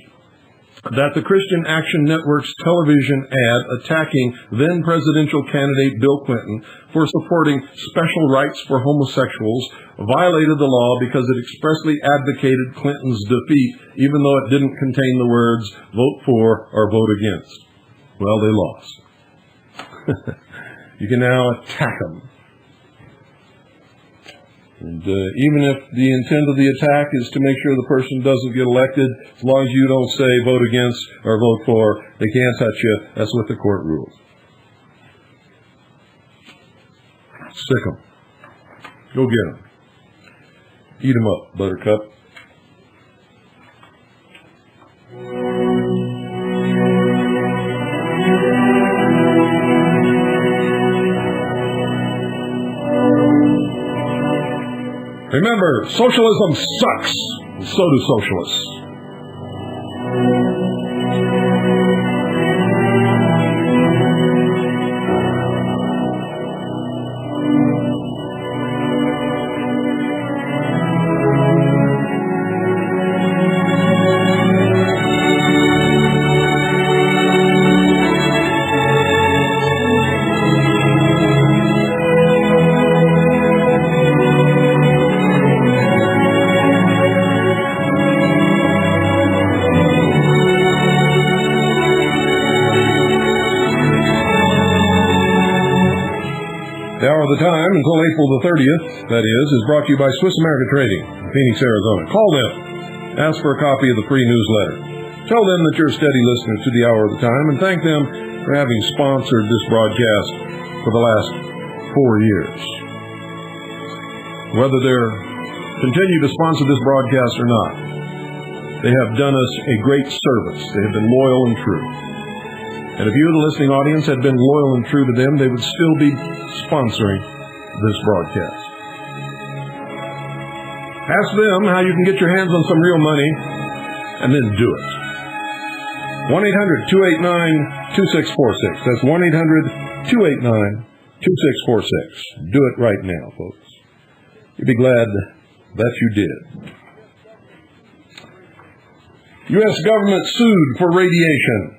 [SPEAKER 1] that the Christian Action Network's television ad attacking then-presidential candidate Bill Clinton for supporting special rights for homosexuals violated the law because it expressly advocated Clinton's defeat, even though it didn't contain the words, vote for or vote against. Well, they lost. You can now attack them. And even if the intent of the attack is to make sure the person doesn't get elected, as long as you don't say vote against or vote for, they can't touch you. That's what the court rules. Sick 'em. Go get 'em. Eat 'em up, Buttercup. Remember, socialism sucks, and so do socialists. The Hour of the Time until April the 30th, that is brought to you by Swiss America Trading in Phoenix, Arizona. Call them. Ask for a copy of the free newsletter. Tell them that you're a steady listener to the Hour of the Time and thank them for having sponsored this broadcast for the last 4 years. Whether they're continue to sponsor this broadcast or not, they have done us a great service. They have been loyal and true. And if you, the listening audience, had been loyal and true to them, they would still be sponsoring this broadcast. Ask them how you can get your hands on some real money, and then do it. 1-800-289-2646. That's 1-800-289-2646. Do it right now, folks. You'll be glad that you did. U.S. government sued for radiation.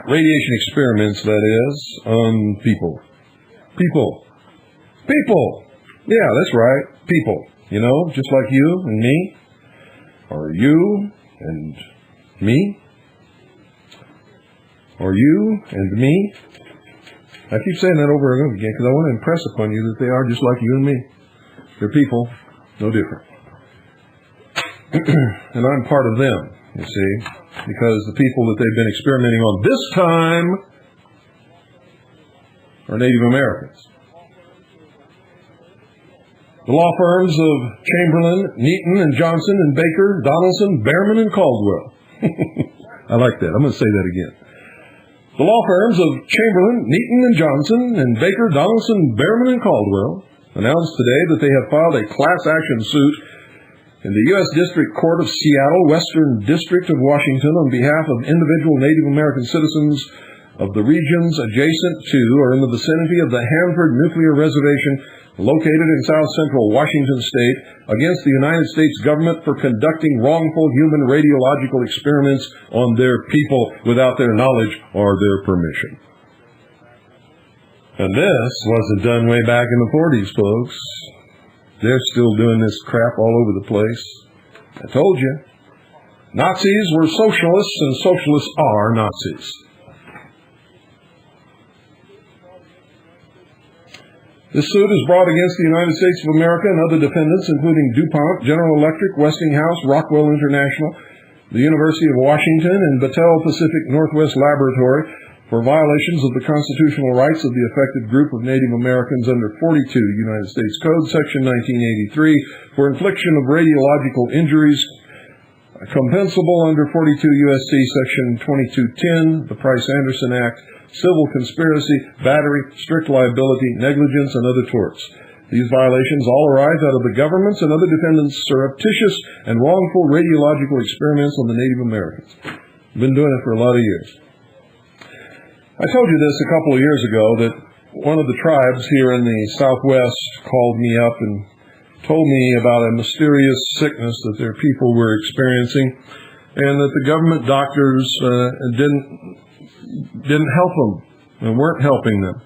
[SPEAKER 1] Radiation experiments, that is, on people. People. Yeah, that's right. People. You know, just like you and me. Or you and me. Or you and me. I keep saying that over and over again because I want to impress upon you that they are just like you and me. They're people, no different. And I'm part of them, you see, because the people that they've been experimenting on this time are Native Americans. The law firms of Chamberlain, Neaton, and Johnson, and Baker, Donaldson, Behrman, and Caldwell. I like that. I'm going to say that again. The law firms of Chamberlain, Neaton, and Johnson, and Baker, Donaldson, Behrman, and Caldwell announced today that they have filed a class action suit in the U.S. District Court of Seattle, Western District of Washington, on behalf of individual Native American citizens of the regions adjacent to or in the vicinity of the Hanford Nuclear Reservation located in south central Washington state against the United States government for conducting wrongful human radiological experiments on their people without their knowledge or their permission. And this wasn't done way back in the 40s, folks. They're still doing this crap all over the place. I told you. Nazis were socialists, and socialists are Nazis. This suit is brought against the United States of America and other defendants, including DuPont, General Electric, Westinghouse, Rockwell International, the University of Washington, and Battelle Pacific Northwest Laboratory, for violations of the constitutional rights of the affected group of Native Americans under 42 United States Code, Section 1983, for infliction of radiological injuries compensable under 42 U.S.C. Section 2210, the Price-Anderson Act, civil conspiracy, battery, strict liability, negligence, and other torts. These violations all arise out of the government's and other defendants' surreptitious and wrongful radiological experiments on the Native Americans. Been doing it for a lot of years. I told you this a couple of years ago, that one of the tribes here in the Southwest called me up and told me about a mysterious sickness that their people were experiencing, and that the government doctors didn't help them and weren't helping them,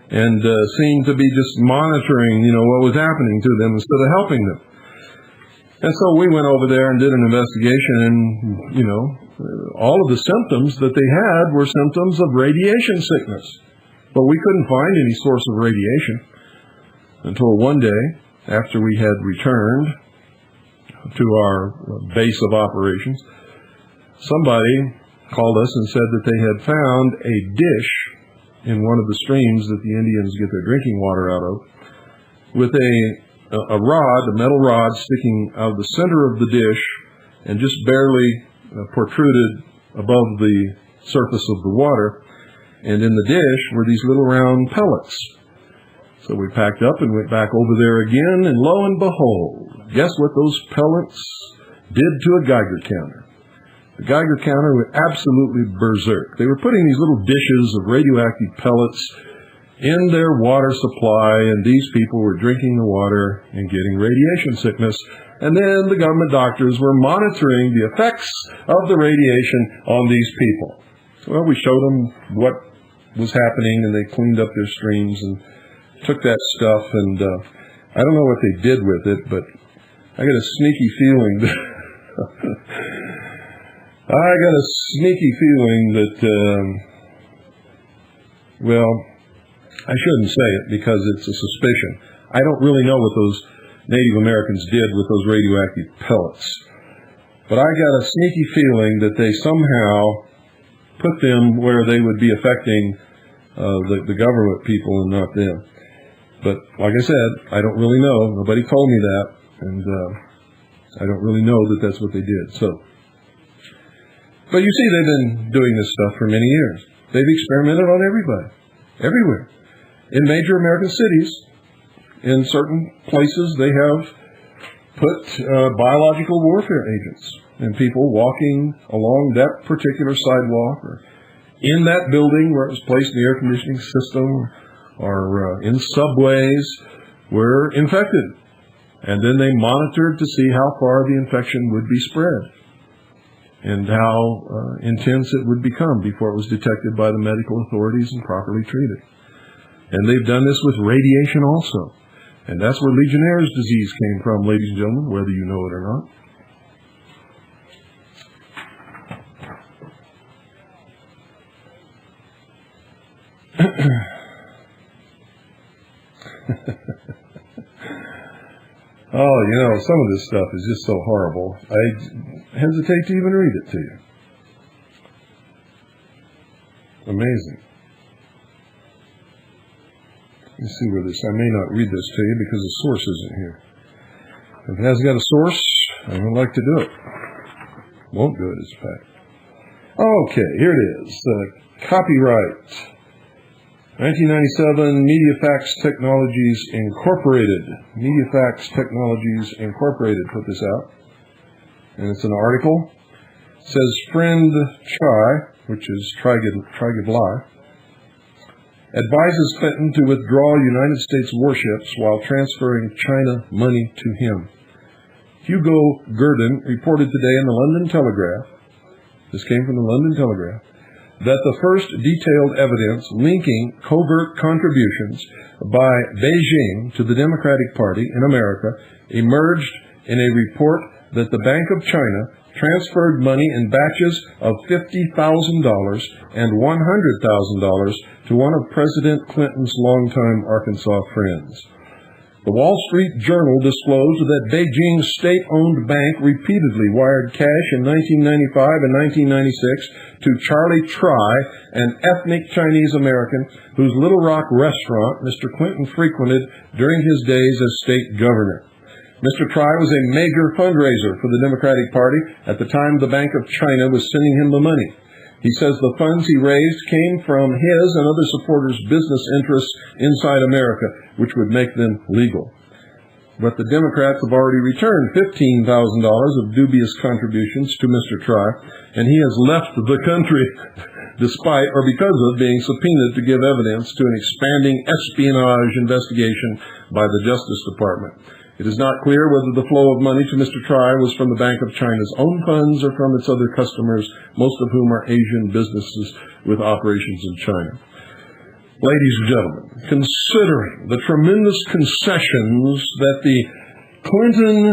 [SPEAKER 1] and seemed to be just monitoring, what was happening to them instead of helping them. And so we went over there and did an investigation, and, all of the symptoms that they had were symptoms of radiation sickness. But we couldn't find any source of radiation until one day, after we had returned to our base of operations, somebody called us and said that they had found a dish in one of the streams that the Indians get their drinking water out of, with a metal rod sticking out of the center of the dish and just barely protruded above the surface of the water. And in the dish were these little round pellets. So we packed up and went back over there again, and lo and behold, guess what those pellets did to a Geiger counter? The Geiger counter went absolutely berserk. They were putting these little dishes of radioactive pellets in their water supply, and these people were drinking the water and getting radiation sickness. And then the government doctors were monitoring the effects of the radiation on these people. Well, we showed them what was happening, and they cleaned up their streams and took that stuff, and I don't know what they did with it, but I got a sneaky feeling that I shouldn't say it because it's a suspicion. I don't really know what those Native Americans did with those radioactive pellets, but I got a sneaky feeling that they somehow put them where they would be affecting the government people and not them. But like I said, I don't really know. Nobody told me that, and I don't really know that that's what they did. But you see, they've been doing this stuff for many years. They've experimented on everybody, everywhere. In major American cities, in certain places, they have put biological warfare agents and people walking along that particular sidewalk or in that building where it was placed in the air conditioning system or in subways were infected. And then they monitored to see how far the infection would be spread and how intense it would become before it was detected by the medical authorities and properly treated. And they've done this with radiation also. And that's where Legionnaire's disease came from, ladies and gentlemen, whether you know it or not. Oh, you know, some of this stuff is just so horrible. I hesitate to even read it to you. Amazing. Let me see where this, I may not read this to you because the source isn't here. If it hasn't got a source, I would like to do it. Won't do it, as a fact. Okay, here it is. Copyright. 1997, MediaFax Technologies Incorporated. MediaFax Technologies Incorporated put this out. And it's an article. It says, Friend Chai, which is Trigably, advises Clinton to withdraw United States warships while transferring China money to him. Hugo Gurdon reported today in the London Telegraph, this came from the London Telegraph, that the first detailed evidence linking covert contributions by Beijing to the Democratic Party in America emerged in a report that the Bank of China transferred money in batches of $50,000 and $100,000 to one of President Clinton's longtime Arkansas friends. The Wall Street Journal disclosed that Beijing's state-owned bank repeatedly wired cash in 1995 and 1996 to Charlie Try, an ethnic Chinese American whose Little Rock restaurant Mr. Clinton frequented during his days as state governor. Mr. Try was a major fundraiser for the Democratic Party at the time the Bank of China was sending him the money. He says the funds he raised came from his and other supporters' business interests inside America, which would make them legal. But the Democrats have already returned $15,000 of dubious contributions to Mr. Try, and he has left the country despite or because of being subpoenaed to give evidence to an expanding espionage investigation by the Justice Department. It is not clear whether the flow of money to Mr. Try was from the Bank of China's own funds or from its other customers, most of whom are Asian businesses with operations in China. Ladies and gentlemen, considering the tremendous concessions that the Clinton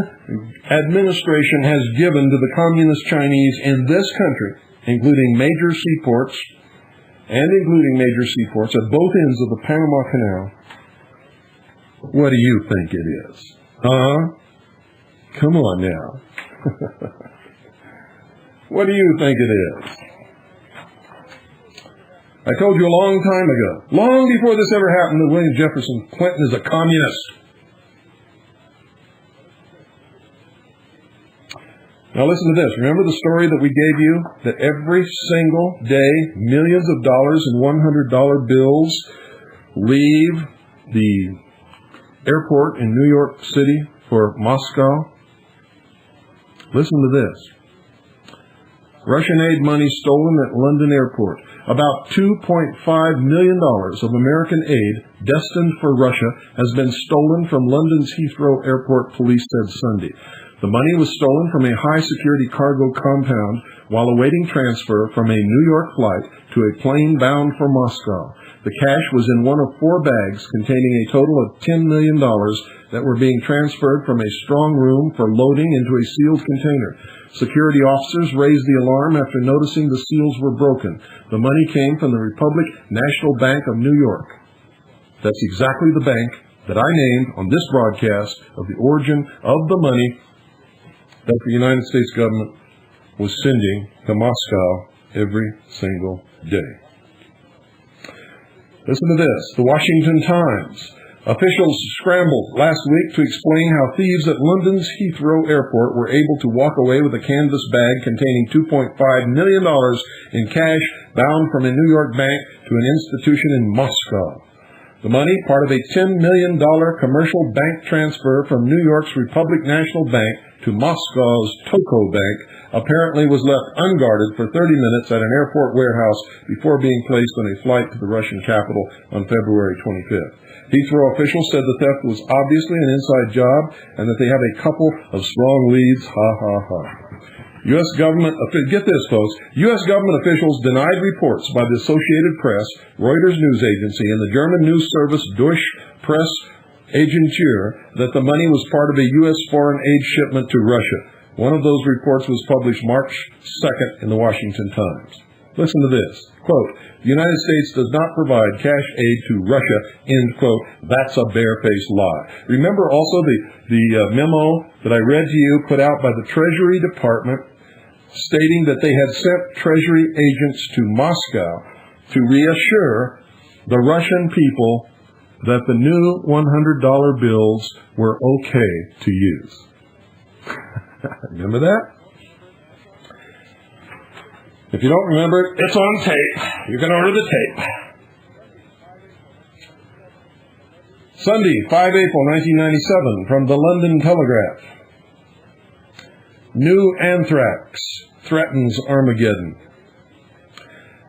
[SPEAKER 1] administration has given to the communist Chinese in this country, including major seaports at both ends of the Panama Canal, what do you think it is? Come on now. What do you think it is? I told you a long time ago, long before this ever happened, that William Jefferson Clinton is a communist. Now listen to this. Remember the story that we gave you? That every single day, millions of dollars in $100 bills leave the airport in New York City for Moscow. Listen to this. Russian aid money stolen at London airport. About $2.5 million of American aid destined for Russia has been stolen from London's Heathrow Airport, police said Sunday. The money was stolen from a high-security cargo compound while awaiting transfer from a New York flight to a plane bound for Moscow. The cash was in one of 4 bags containing a total of $10 million that were being transferred from a strong room for loading into a sealed container. Security officers raised the alarm after noticing the seals were broken. The money came from the Republic National Bank of New York. That's exactly the bank that I named on this broadcast of the origin of the money that the United States government was sending to Moscow every single day. Listen to this. The Washington Times. Officials scrambled last week to explain how thieves at London's Heathrow Airport were able to walk away with a canvas bag containing $2.5 million in cash bound from a New York bank to an institution in Moscow. The money, part of a $10 million commercial bank transfer from New York's Republic National Bank to Moscow's Toko Bank, apparently was left unguarded for 30 minutes at an airport warehouse before being placed on a flight to the Russian capital on February 25th. Heathrow officials said the theft was obviously an inside job and that they have a couple of strong leads. Ha, ha, ha. Get this, folks. U.S. government officials denied reports by the Associated Press, Reuters news agency, and the German news service Deutsche Presse Agentur that the money was part of a U.S. foreign aid shipment to Russia. One of those reports was published March 2nd in the Washington Times. Listen to this. Quote, the United States does not provide cash aid to Russia, end quote. That's a barefaced lie. Remember also the memo that I read to you put out by the Treasury Department stating that they had sent Treasury agents to Moscow to reassure the Russian people that the new $100 bills were okay to use. Remember that? If you don't remember it, it's on tape. You can order the tape. Sunday, 5 April 1997, from the London Telegraph. New anthrax threatens Armageddon.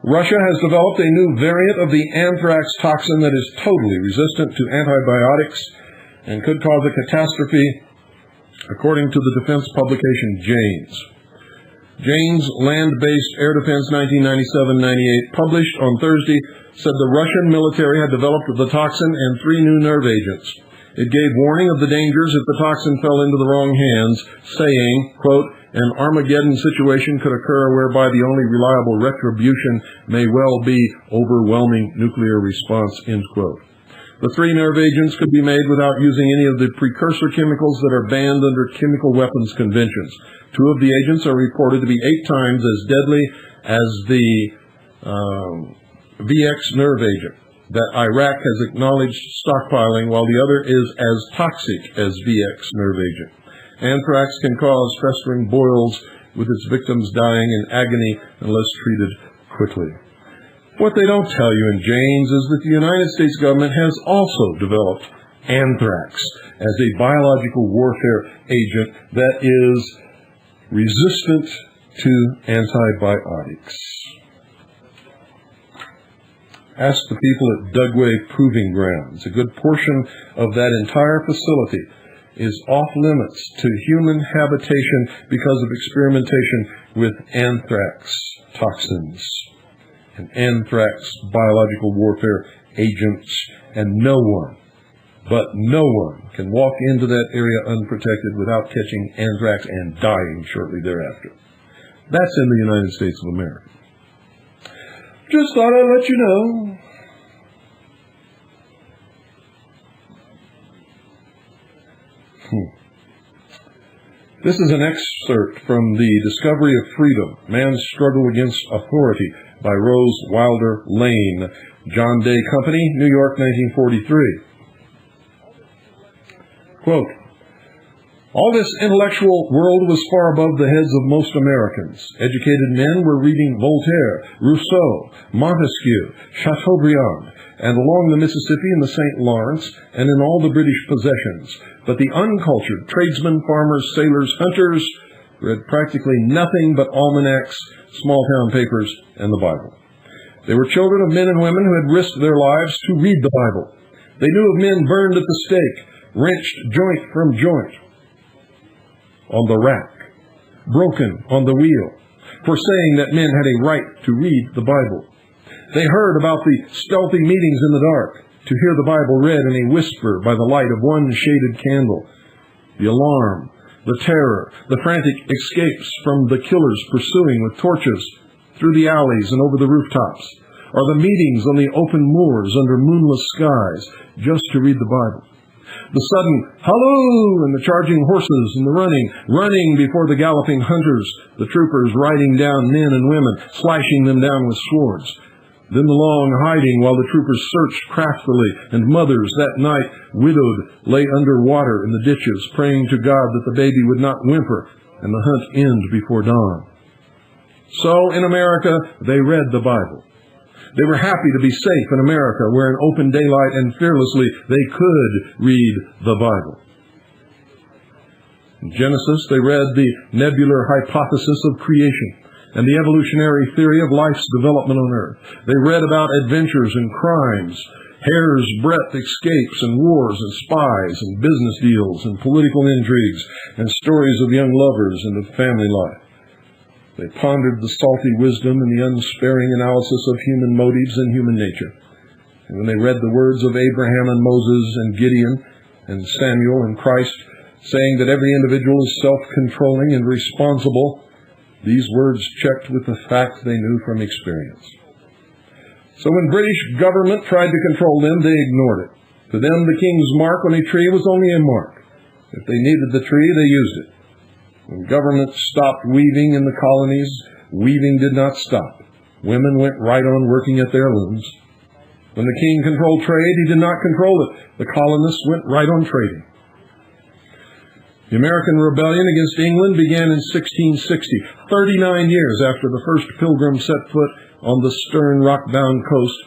[SPEAKER 1] Russia has developed a new variant of the anthrax toxin that is totally resistant to antibiotics and could cause a catastrophe, according to the defense publication Jane's. Jane's Land-Based Air Defense 1997-98, published on Thursday, said the Russian military had developed the toxin and 3 new nerve agents. It gave warning of the dangers if the toxin fell into the wrong hands, saying, quote, an Armageddon situation could occur whereby the only reliable retribution may well be overwhelming nuclear response, end quote. The 3 nerve agents could be made without using any of the precursor chemicals that are banned under chemical weapons conventions. 2 of the agents are reported to be 8 times as deadly as the VX nerve agent that Iraq has acknowledged stockpiling, while the other is as toxic as VX nerve agent. Anthrax can cause festering boils, with its victims dying in agony unless treated quickly. What they don't tell you in Jane's is that the United States government has also developed anthrax as a biological warfare agent that is resistant to antibiotics. Ask the people at Dugway Proving Grounds. A good portion of that entire facility is off limits to human habitation because of experimentation with anthrax toxins and anthrax biological warfare agents, and no one can walk into that area unprotected without catching anthrax and dying shortly thereafter. That's in the United States of America. Just thought I'd let you know. This is an excerpt from The Discovery of Freedom, Man's Struggle Against Authority, by Rose Wilder Lane, John Day Company, New York, 1943. Quote, all this intellectual world was far above the heads of most Americans. Educated men were reading Voltaire, Rousseau, Montesquieu, Chateaubriand, and along the Mississippi and the St. Lawrence, and in all the British possessions. But the uncultured tradesmen, farmers, sailors, hunters read practically nothing but almanacs, small-town papers, and the Bible. They were children of men and women who had risked their lives to read the Bible. They knew of men burned at the stake, wrenched joint from joint on the rack, broken on the wheel, for saying that men had a right to read the Bible. They heard about the stealthy meetings in the dark, to hear the Bible read in a whisper by the light of one shaded candle. The alarm, the terror, the frantic escapes from the killers pursuing with torches through the alleys and over the rooftops, or the meetings on the open moors under moonless skies just to read the Bible. The sudden halloo and the charging horses and the running before the galloping hunters, the troopers riding down men and women, slashing them down with swords. Then the long hiding while the troopers searched craftily, and mothers that night, widowed, lay under water in the ditches, praying to God that the baby would not whimper and the hunt end before dawn. So in America, they read the Bible. They were happy to be safe in America, where in open daylight and fearlessly they could read the Bible. In Genesis, they read the nebular hypothesis of creation and the evolutionary theory of life's development on Earth. They read about adventures and crimes, hair's breadth escapes and wars and spies and business deals and political intrigues and stories of young lovers and of family life. They pondered the salty wisdom and the unsparing analysis of human motives and human nature. And when they read the words of Abraham and Moses and Gideon and Samuel and Christ, saying that every individual is self-controlling and responsible, these words checked with the facts they knew from experience. So when British government tried to control them, they ignored it. To them, the king's mark on a tree was only a mark. If they needed the tree, they used it. When government stopped weaving in the colonies, weaving did not stop. Women went right on working at their looms. When the king controlled trade, he did not control it. The colonists went right on trading. The American Rebellion against England began in 1660, 39 years after the first pilgrim set foot on the stern rock-bound coast,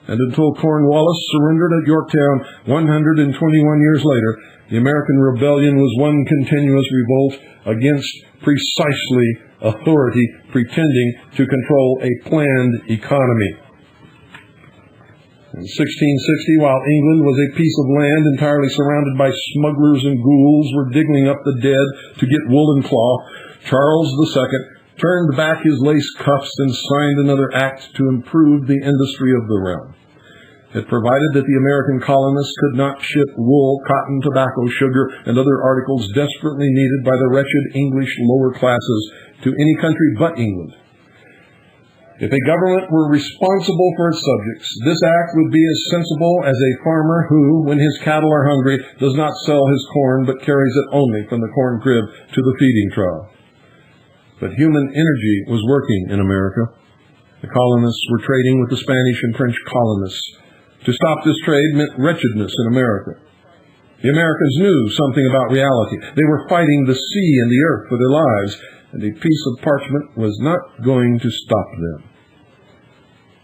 [SPEAKER 1] and until Cornwallis surrendered at Yorktown 121 years later, the American Rebellion was one continuous revolt against precisely authority pretending to control a planned economy. In 1660, while England was a piece of land entirely surrounded by smugglers and ghouls were digging up the dead to get wool and cloth, Charles II turned back his lace cuffs and signed another act to improve the industry of the realm. It provided that the American colonists could not ship wool, cotton, tobacco, sugar, and other articles desperately needed by the wretched English lower classes to any country but England. If a government were responsible for its subjects, this act would be as sensible as a farmer who, when his cattle are hungry, does not sell his corn but carries it only from the corn crib to the feeding trough. But human energy was working in America. The colonists were trading with the Spanish and French colonists. To stop this trade meant wretchedness in America. The Americans knew something about reality. They were fighting the sea and the earth for their lives, and a piece of parchment was not going to stop them.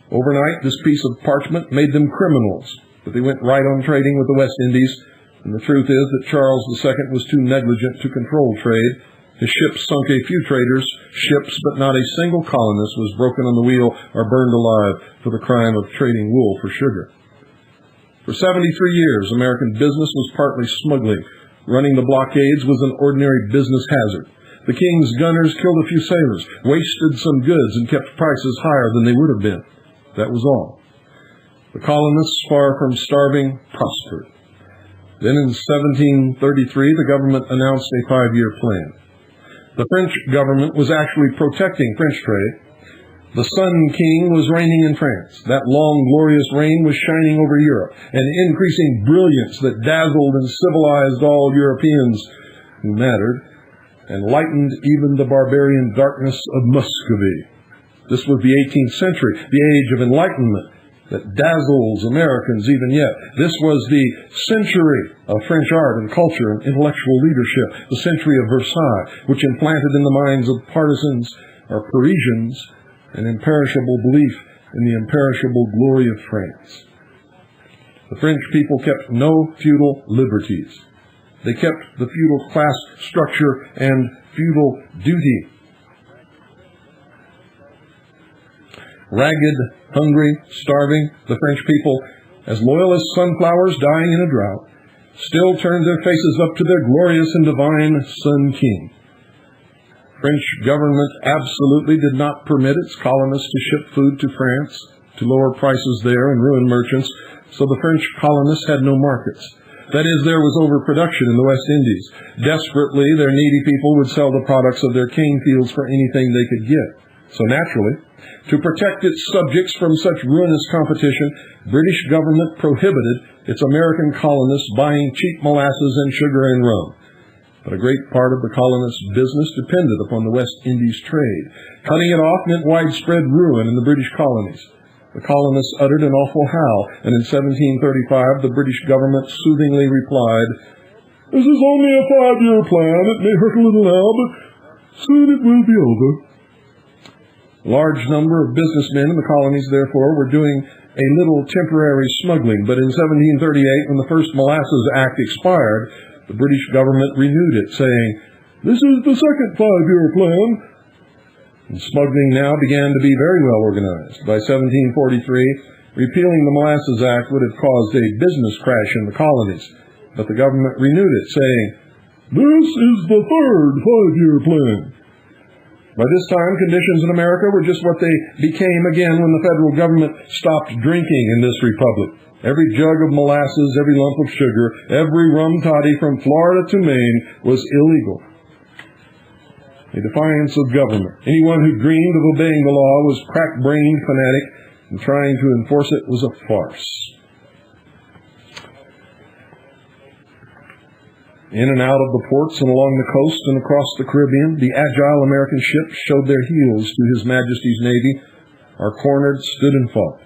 [SPEAKER 1] Overnight, this piece of parchment made them criminals, but they went right on trading with the West Indies, and the truth is that Charles II was too negligent to control trade. His ships sunk a few traders, but not a single colonist was broken on the wheel or burned alive for the crime of trading wool for sugar. For 73 years, American business was partly smuggling. Running the blockades was an ordinary business hazard. The king's gunners killed a few sailors, wasted some goods, and kept prices higher than they would have been. That was all. The colonists, far from starving, prospered. Then in 1733, the government announced a 5-year plan. The French government was actually protecting French trade. The Sun King was reigning in France. That long, glorious reign was shining over Europe, an increasing brilliance that dazzled and civilized all Europeans who mattered, and lightened even the barbarian darkness of Muscovy. This was the 18th century, the age of enlightenment that dazzles Americans even yet. This was the century of French art and culture and intellectual leadership, the century of Versailles, which implanted in the minds of partisans or Parisians an imperishable belief in the imperishable glory of France. The French people kept no feudal liberties. They kept the feudal class structure and feudal duty. Ragged, hungry, starving, the French people, as loyal as sunflowers dying in a drought, still turned their faces up to their glorious and divine Sun King. French government absolutely did not permit its colonists to ship food to France, to lower prices there and ruin merchants, so the French colonists had no markets. That is, there was overproduction in the West Indies. Desperately, their needy people would sell the products of their cane fields for anything they could get. So naturally, to protect its subjects from such ruinous competition, British government prohibited its American colonists buying cheap molasses and sugar and rum. But a great part of the colonists' business depended upon the West Indies trade. Cutting it off meant widespread ruin in the British colonies. The colonists uttered an awful howl, and in 1735 the British government soothingly replied, "This is only a 5-year plan. It may hurt a little now, but soon it will be over." A large number of businessmen in the colonies, therefore, were doing a little temporary smuggling, but in 1738, when the first Molasses Act expired, the British government renewed it, saying, "This is the second 5-year plan." And smuggling now began to be very well organized. By 1743, repealing the Molasses Act would have caused a business crash in the colonies, but the government renewed it, saying, "This is the third 5-year plan." By this time, conditions in America were just what they became again when the federal government stopped drinking in this republic. Every jug of molasses, every lump of sugar, every rum toddy from Florida to Maine was illegal. A defiance of government. Anyone who dreamed of obeying the law was crack-brained fanatic, and trying to enforce it was a farce. In and out of the ports and along the coast and across the Caribbean, the agile American ships showed their heels to His Majesty's Navy, or cornered, stood and fought.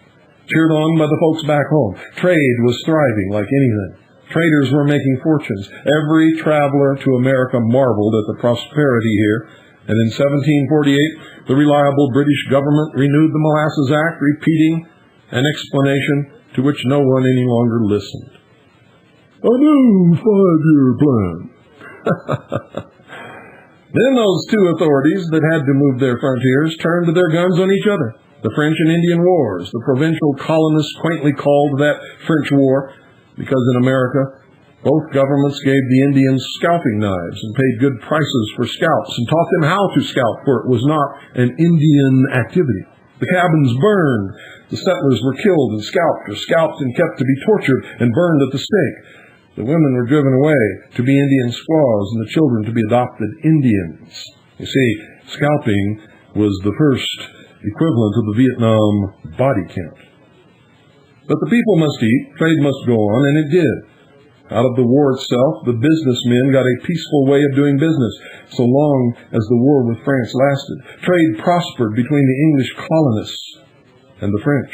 [SPEAKER 1] Cheered on by the folks back home, trade was thriving like anything. Traders were making fortunes. Every traveler to America marveled at the prosperity here, and in 1748, the reliable British government renewed the Molasses Act, repeating an explanation to which no one any longer listened. "A new 5-year plan." Then those two authorities that had to move their frontiers turned to their guns on each other. The French and Indian Wars. The provincial colonists quaintly called that French War, because in America, both governments gave the Indians scalping knives and paid good prices for scalps and taught them how to scalp, for it was not an Indian activity. The cabins burned. The settlers were killed and scalped, or scalped and kept to be tortured and burned at the stake. The women were driven away to be Indian squaws and the children to be adopted Indians. You see, scalping was the first equivalent of the Vietnam body count. But the people must eat, trade must go on, and it did. Out of the war itself, the businessmen got a peaceful way of doing business, so long as the war with France lasted. Trade prospered between the English colonists and the French.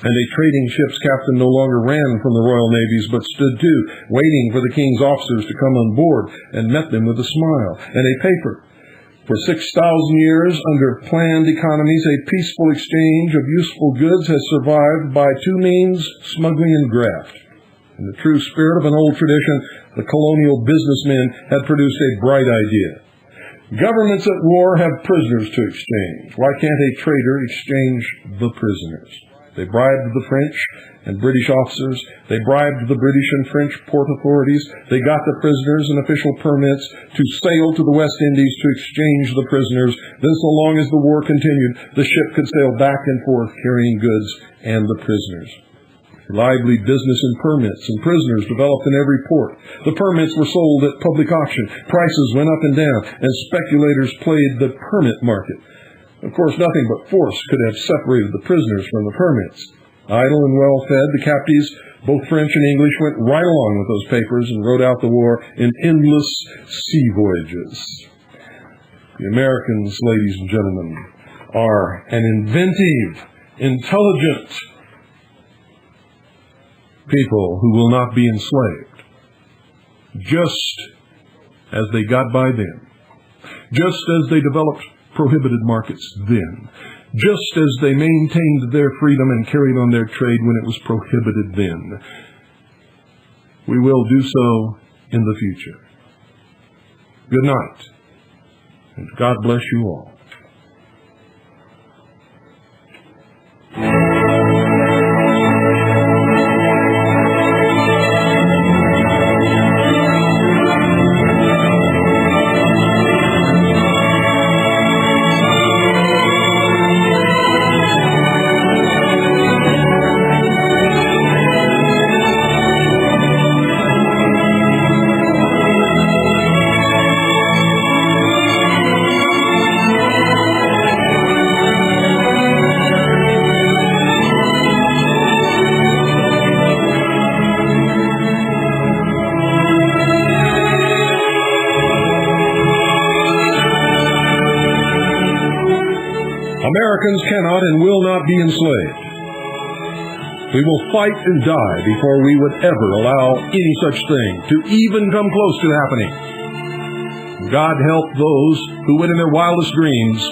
[SPEAKER 1] And a trading ship's captain no longer ran from the royal navies, but stood too, waiting for the king's officers to come on board, and met them with a smile and a paper. For 6,000 years, under planned economies, a peaceful exchange of useful goods has survived by two means, smuggling and graft. In the true spirit of an old tradition, the colonial businessmen had produced a bright idea. Governments at war have prisoners to exchange. Why can't a trader exchange the prisoners? They bribed the French and British officers. They bribed the British and French port authorities. They got the prisoners and official permits to sail to the West Indies to exchange the prisoners. Then, so long as the war continued, the ship could sail back and forth carrying goods and the prisoners. Lively business in permits and prisoners developed in every port. The permits were sold at public auction. Prices went up and down, and speculators played the permit market. Of course, nothing but force could have separated the prisoners from the permits. Idle and well-fed, the captives, both French and English, went right along with those papers and rode out the war in endless sea voyages. The Americans, ladies and gentlemen, are an inventive, intelligent people who will not be enslaved, just as they got by then, just as they developed prohibited markets then, just as they maintained their freedom and carried on their trade when it was prohibited then. We will do so in the future. Good night, and God bless you all. Americans cannot and will not be enslaved. We will fight and die before we would ever allow any such thing to even come close to happening. God help those who would in their wildest dreams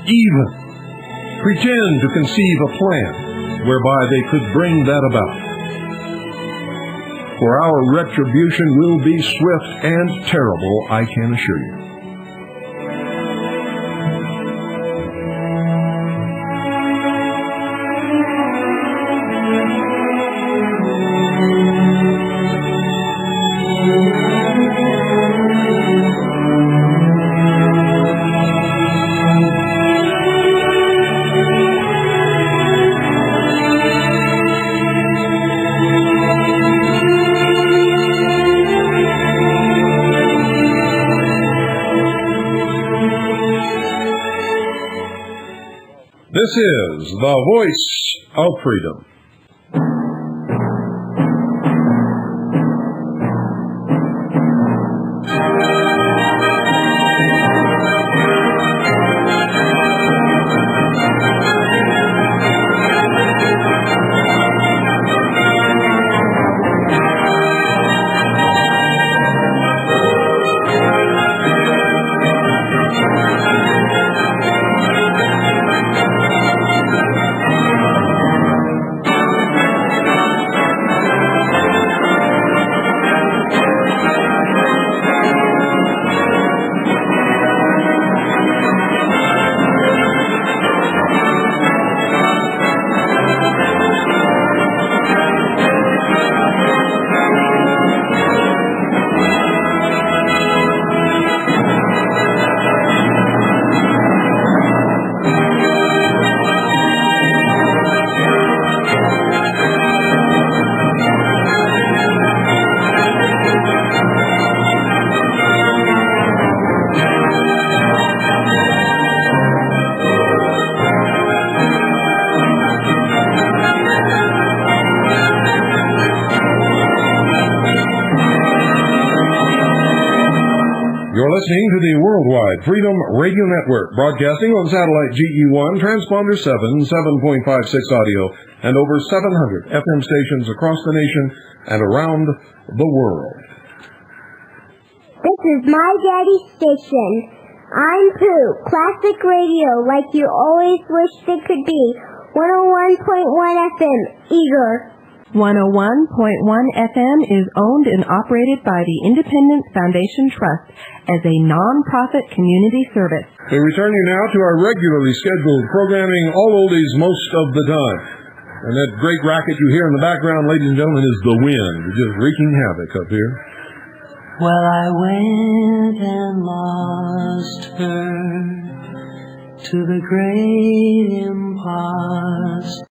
[SPEAKER 1] even pretend to conceive a plan whereby they could bring that about. For our retribution will be swift and terrible, I can assure you. This is the voice of freedom. You're listening to the Worldwide Freedom Radio Network, broadcasting on satellite GE1, transponder 7, 7.56 audio, and over 700 FM stations across the nation and around the world.
[SPEAKER 4] This is my daddy's station. I'm Pooh, classic radio like you always wished it could be. 101.1 FM, Eager.
[SPEAKER 3] 101.1 FM is owned and operated by the Independence Foundation Trust as a non-profit community service.
[SPEAKER 1] We return you now to our regularly scheduled programming, all oldies most of the time. And that great racket you hear in the background, ladies and gentlemen, is the wind, just wreaking havoc up here.
[SPEAKER 5] Well, I went and lost her to the great impossible.